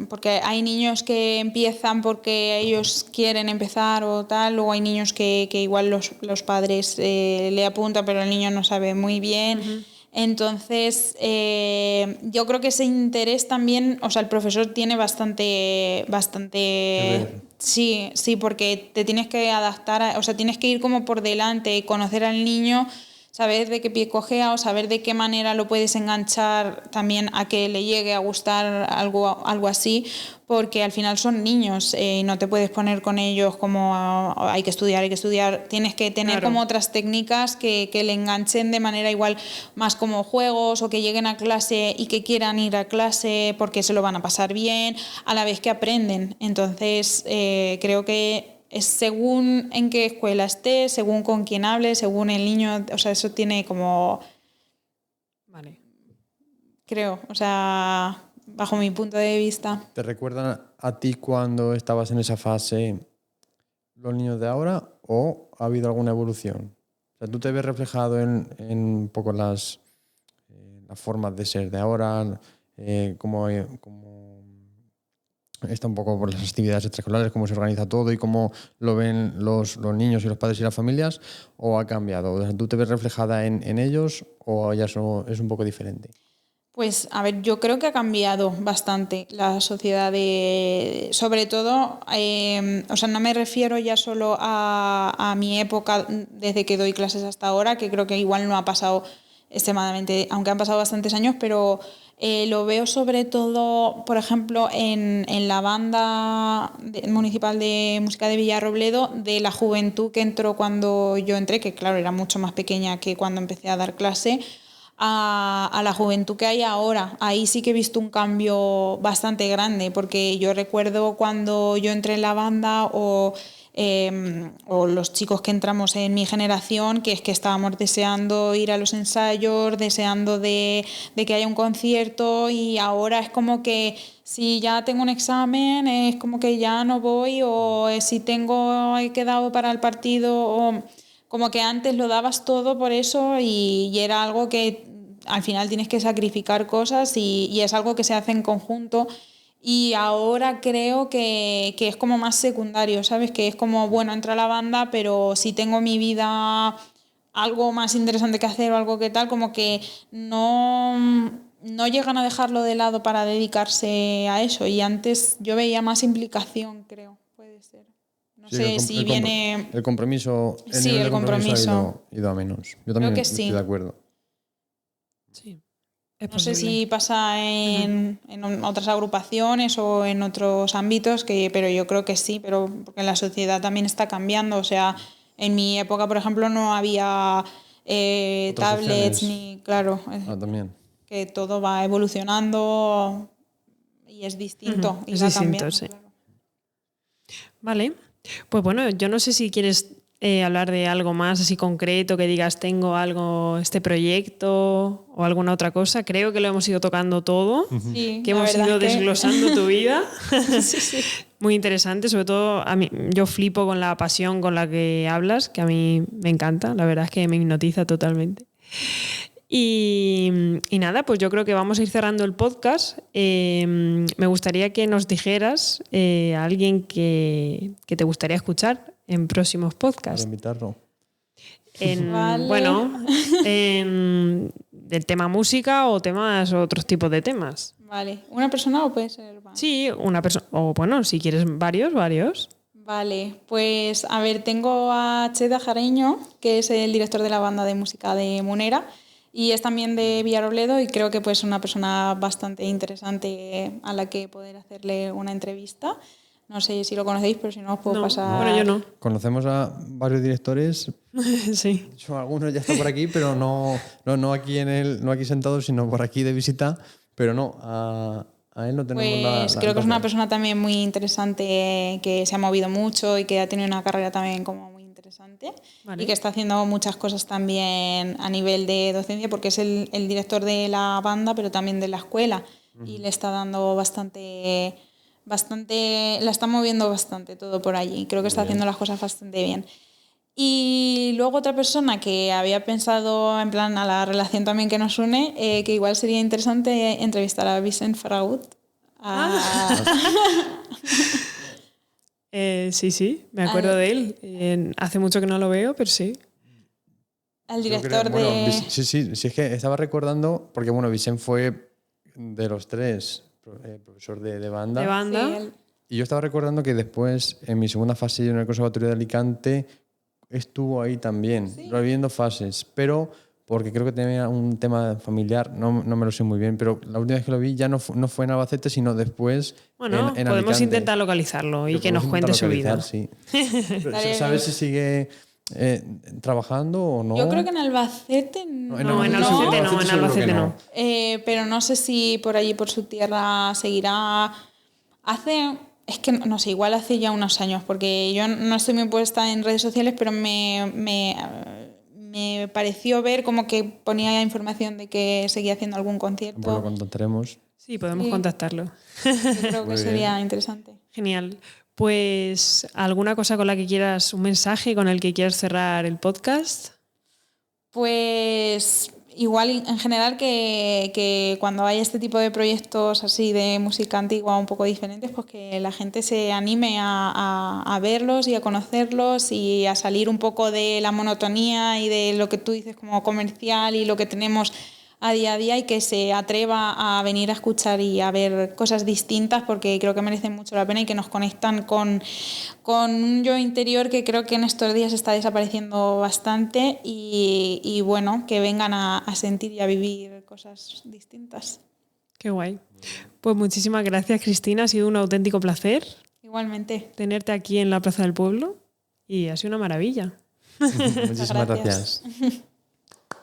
S2: porque hay niños que empiezan porque ellos quieren empezar o tal, luego hay niños que igual los padres le apuntan pero el niño no sabe muy bien. Entonces, yo creo que ese interés también, o sea, el profesor tiene bastante sí, porque te tienes que adaptar, o sea, tienes que ir como por delante y conocer al niño, saber de qué pie cojea o saber de qué manera lo puedes enganchar también a que le llegue a gustar algo así, porque al final son niños y no te puedes poner con ellos como hay que estudiar, tienes que tener como otras técnicas que le enganchen de manera igual más como juegos o que lleguen a clase y que quieran ir a clase porque se lo van a pasar bien, a la vez que aprenden. Entonces, creo que es según en qué escuela estés, según con quién hables, según el niño, o sea, eso tiene como...
S3: Vale.
S2: Creo, o sea, bajo mi punto de vista.
S1: ¿Te recuerdan a ti cuando estabas en esa fase los niños de ahora o ha habido alguna evolución? O sea, ¿tú te ves reflejado en un poco las formas de ser de ahora? Cómo está un poco por las actividades extraescolares, cómo se organiza todo y cómo lo ven los niños y los padres y las familias, ¿o ha cambiado? O sea, ¿tú te ves reflejada en ellos o ya eso es un poco diferente?
S2: Pues, a ver, yo creo que ha cambiado bastante la sociedad sobre todo, o sea, no me refiero ya solo a mi época desde que doy clases hasta ahora, que creo que igual no ha pasado extremadamente, aunque han pasado bastantes años, pero lo veo sobre todo, por ejemplo, en la banda municipal de música de Villarrobledo, de la juventud que entró cuando yo entré, que claro, era mucho más pequeña que cuando empecé a dar clase, a la juventud que hay ahora. Ahí sí que he visto un cambio bastante grande, porque yo recuerdo cuando yo entré en la banda o los chicos que entramos en mi generación, que es que estábamos deseando ir a los ensayos, deseando de que haya un concierto, y ahora es como que si ya tengo un examen es como que ya no voy, o si he quedado para el partido, o como que antes lo dabas todo por eso y era algo que al final tienes que sacrificar cosas y es algo que se hace en conjunto. Y ahora creo que es como más secundario, ¿sabes? Que es como, bueno, entra la banda, pero si tengo mi vida algo más interesante que hacer o algo que tal, como que no llegan a dejarlo de lado para dedicarse a eso. Y antes yo veía más implicación, creo, puede ser. No sé si viene...
S1: El compromiso,
S2: sí, el compromiso
S1: ha ido a menos. Yo también estoy de acuerdo.
S3: Sí.
S2: No sé si pasa en otras agrupaciones o en otros ámbitos, pero yo creo que sí, pero porque la sociedad también está cambiando. O sea, en mi época, por ejemplo, no había tablets ni... Claro,
S1: también.
S2: Que todo va evolucionando y es distinto. Y
S3: es
S2: va
S3: distinto,
S2: cambiando,
S3: sí.
S2: claro.
S3: Vale. Pues bueno, yo no sé si quieres hablar de algo más así concreto, que digas tengo algo, este proyecto o alguna otra cosa. Creo que lo hemos ido tocando todo,
S2: Sí,
S3: que hemos ido desglosando tu vida.
S2: Sí.
S3: Muy interesante, sobre todo a mí, yo flipo con la pasión con la que hablas, que a mí me encanta, la verdad es que me hipnotiza totalmente. Y nada, pues yo creo que vamos a ir cerrando el podcast. Me gustaría que nos dijeras a alguien que te gustaría escuchar en próximos podcasts.
S1: Para invitarlo.
S2: Vale.
S3: Bueno, del tema música o otros tipos de temas.
S2: Vale. ¿Una persona o puede ser más?
S3: Sí, una persona. O bueno, si quieres varios.
S2: Vale, pues a ver, tengo a Cheda Jareño, que es el director de la banda de música de Munera, y es también de Villarrobledo, y creo que pues una persona bastante interesante a la que poder hacerle una entrevista. No sé si lo conocéis, pero si no os puedo pasar...
S3: Bueno, yo no.
S1: Conocemos a varios directores.
S3: Sí.
S1: Algunos ya están por aquí, pero no aquí no aquí sentados, sino por aquí de visita. Pero no, a él no tenemos
S2: Pues creo que es una persona también muy interesante, que se ha movido mucho y que ha tenido una carrera también como muy interesante. Vale. Y que está haciendo muchas cosas también a nivel de docencia, porque es el director de la banda, pero también de la escuela. Y le está dando bastante, la está moviendo bastante todo por allí. Creo que está haciendo las cosas bastante bien. Y luego otra persona que había pensado en plan a la relación también que nos une, que igual sería interesante entrevistar a Vicent Ferragut.
S3: Sí, me acuerdo de él. Hace mucho que no lo veo, pero sí.
S2: Al director
S1: bueno,
S2: de...
S1: Sí, es que estaba recordando, porque bueno, Vicent fue de los tres profesor de banda.
S3: De banda.
S2: Sí,
S1: Y yo estaba recordando que después, en mi segunda fase en el Conservatorio de Alicante, estuvo ahí también, viviendo fases, pero porque creo que tenía un tema familiar, no me lo sé muy bien, pero la última vez que lo vi ya no fue en Albacete, sino después
S3: bueno,
S1: en
S3: podemos
S1: Alicante.
S3: intentar localizarlo y
S1: Lo
S3: que nos
S1: podemos
S3: cuente
S1: intentar
S3: su vida.
S1: sí. ¿Sabes si sigue trabajando o no?
S2: Yo creo que en Albacete no.
S3: No, en Albacete no, en Albacete no.
S2: Pero no sé si por allí, por su tierra, seguirá. Es que no sé, igual hace ya unos años, porque yo no estoy muy puesta en redes sociales, pero me pareció ver como que ponía información de que seguía haciendo algún concierto.
S1: Pues lo contactaremos.
S3: Sí, podemos contactarlo.
S2: Yo creo que sería interesante.
S3: Genial. Pues, ¿alguna cosa con la que quieras, un mensaje con el que quieras cerrar el podcast?
S2: Pues igual en general que cuando hay este tipo de proyectos así de música antigua un poco diferentes, pues que la gente se anime a verlos y a conocerlos y a salir un poco de la monotonía y de lo que tú dices como comercial y lo que tenemos a día y que se atreva a venir a escuchar y a ver cosas distintas, porque creo que merecen mucho la pena y que nos conectan con un yo interior que creo que en estos días está desapareciendo bastante y bueno, que vengan a sentir y a vivir cosas distintas.
S3: Qué guay. Pues muchísimas gracias, Cristina. Ha sido un auténtico placer.
S2: Igualmente.
S3: Tenerte aquí en la Plaza del Pueblo y ha sido una maravilla.
S1: Muchísimas gracias.